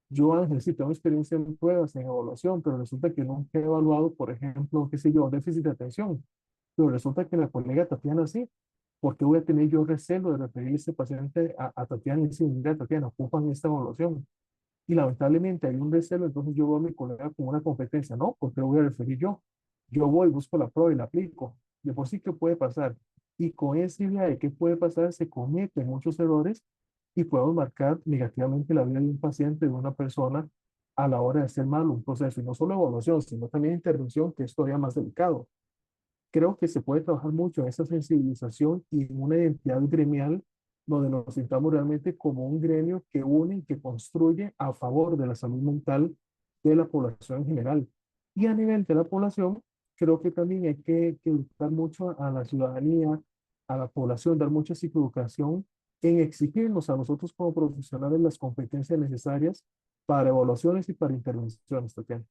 [SPEAKER 2] yo Ángel sí tengo experiencia en pruebas, en evaluación, pero resulta que nunca he evaluado, por ejemplo, qué sé yo, déficit de atención, pero resulta que la colega Tatiana sí. ¿Por qué voy a tener yo recelo de referir a este paciente a Tatiana y decir, mira, Tatiana, ocupan esta evaluación? Y lamentablemente hay un recelo, entonces yo veo a mi colega como una competencia, ¿no? ¿Por qué lo voy a referir yo? Yo voy, busco la prueba y la aplico. De por sí, ¿qué puede pasar? Y con esa idea de qué puede pasar, se cometen muchos errores y podemos marcar negativamente la vida de un paciente, de una persona, a la hora de hacer mal un proceso. Y no solo evaluación, sino también intervención, que es todavía más delicado. Creo que se puede trabajar mucho en esa sensibilización y en una identidad gremial donde nos sintamos realmente como un gremio que une y que construye a favor de la salud mental de la población en general. Y a nivel de la población, creo que también hay que educar mucho a la ciudadanía, a la población, dar mucha psicoeducación en exigirnos a nosotros como profesionales las competencias necesarias para evaluaciones y para intervenciones, Tatiana.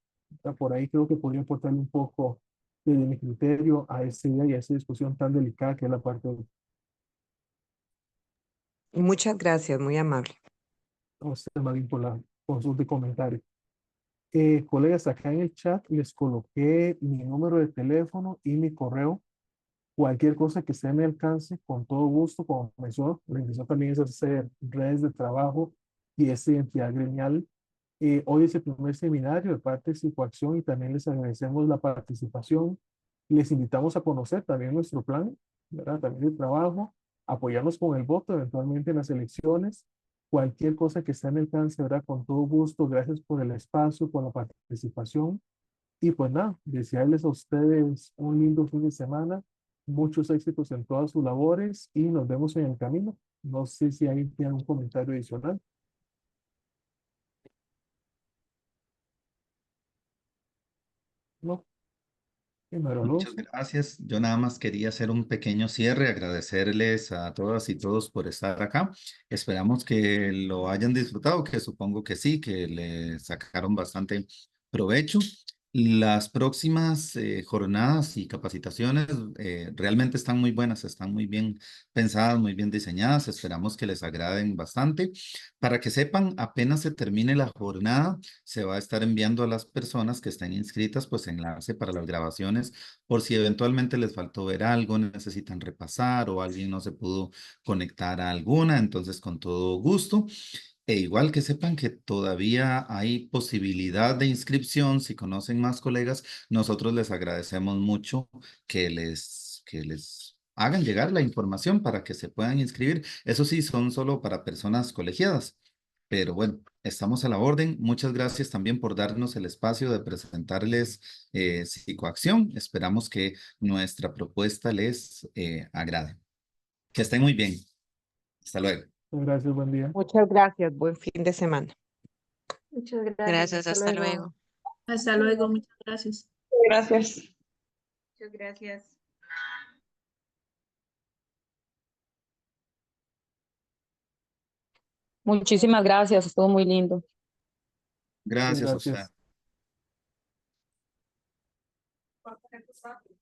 [SPEAKER 2] Por ahí creo que podría aportarle un poco de mi criterio a esta idea y a esta discusión tan delicada que es la parte de
[SPEAKER 7] Muchas gracias, muy amable.
[SPEAKER 2] usted, más bien por la consulta y comentario. Colegas, acá en el chat les coloqué mi número de teléfono y mi correo. Cualquier cosa que esté a mi alcance, con todo gusto, como mencionó, la intención también es hacer redes de trabajo y esa identidad gremial. Hoy es el primer seminario de parte de Psicoacción y también les agradecemos la participación. Les invitamos a conocer también nuestro plan, ¿verdad? También de trabajo, apoyarnos con el voto eventualmente en las elecciones. Cualquier cosa que esté a mi alcance, ¿verdad? Con todo gusto. Gracias por el espacio, por la participación. Y pues nada, desearles a ustedes un lindo fin de semana, muchos éxitos en todas sus labores y nos vemos en el camino. No sé si alguien tiene un comentario adicional. No, número
[SPEAKER 1] Muchas
[SPEAKER 2] dos.
[SPEAKER 1] gracias. Yo nada más quería hacer un pequeño cierre, agradecerles a todas y todos por estar acá. Esperamos que lo hayan disfrutado, que supongo que sí, que le sacaron bastante provecho. Las próximas jornadas y capacitaciones realmente están muy buenas, están muy bien pensadas, muy bien diseñadas. Esperamos que les agraden bastante. Para que sepan, apenas se termine la jornada, se va a estar enviando a las personas que estén inscritas, pues enlace para las grabaciones, por si eventualmente les faltó ver algo, necesitan repasar o alguien no se pudo conectar a alguna, entonces con todo gusto. E igual que sepan que todavía hay posibilidad de inscripción, si conocen más colegas, nosotros les agradecemos mucho que les hagan llegar la información para que se puedan inscribir. Eso sí, son solo para personas colegiadas. Pero bueno, estamos a la orden. Muchas gracias también por darnos el espacio de presentarles Psicoacción. Esperamos que nuestra propuesta les agrade. Que estén muy bien. Hasta luego.
[SPEAKER 2] Gracias, buen día.
[SPEAKER 7] Muchas gracias, buen fin de semana.
[SPEAKER 3] Muchas gracias.
[SPEAKER 6] Gracias, hasta luego.
[SPEAKER 8] Hasta luego, muchas gracias.
[SPEAKER 5] Gracias.
[SPEAKER 8] Muchas gracias.
[SPEAKER 9] Muchísimas gracias, estuvo muy lindo.
[SPEAKER 1] Gracias a usted.
[SPEAKER 2] Gracias.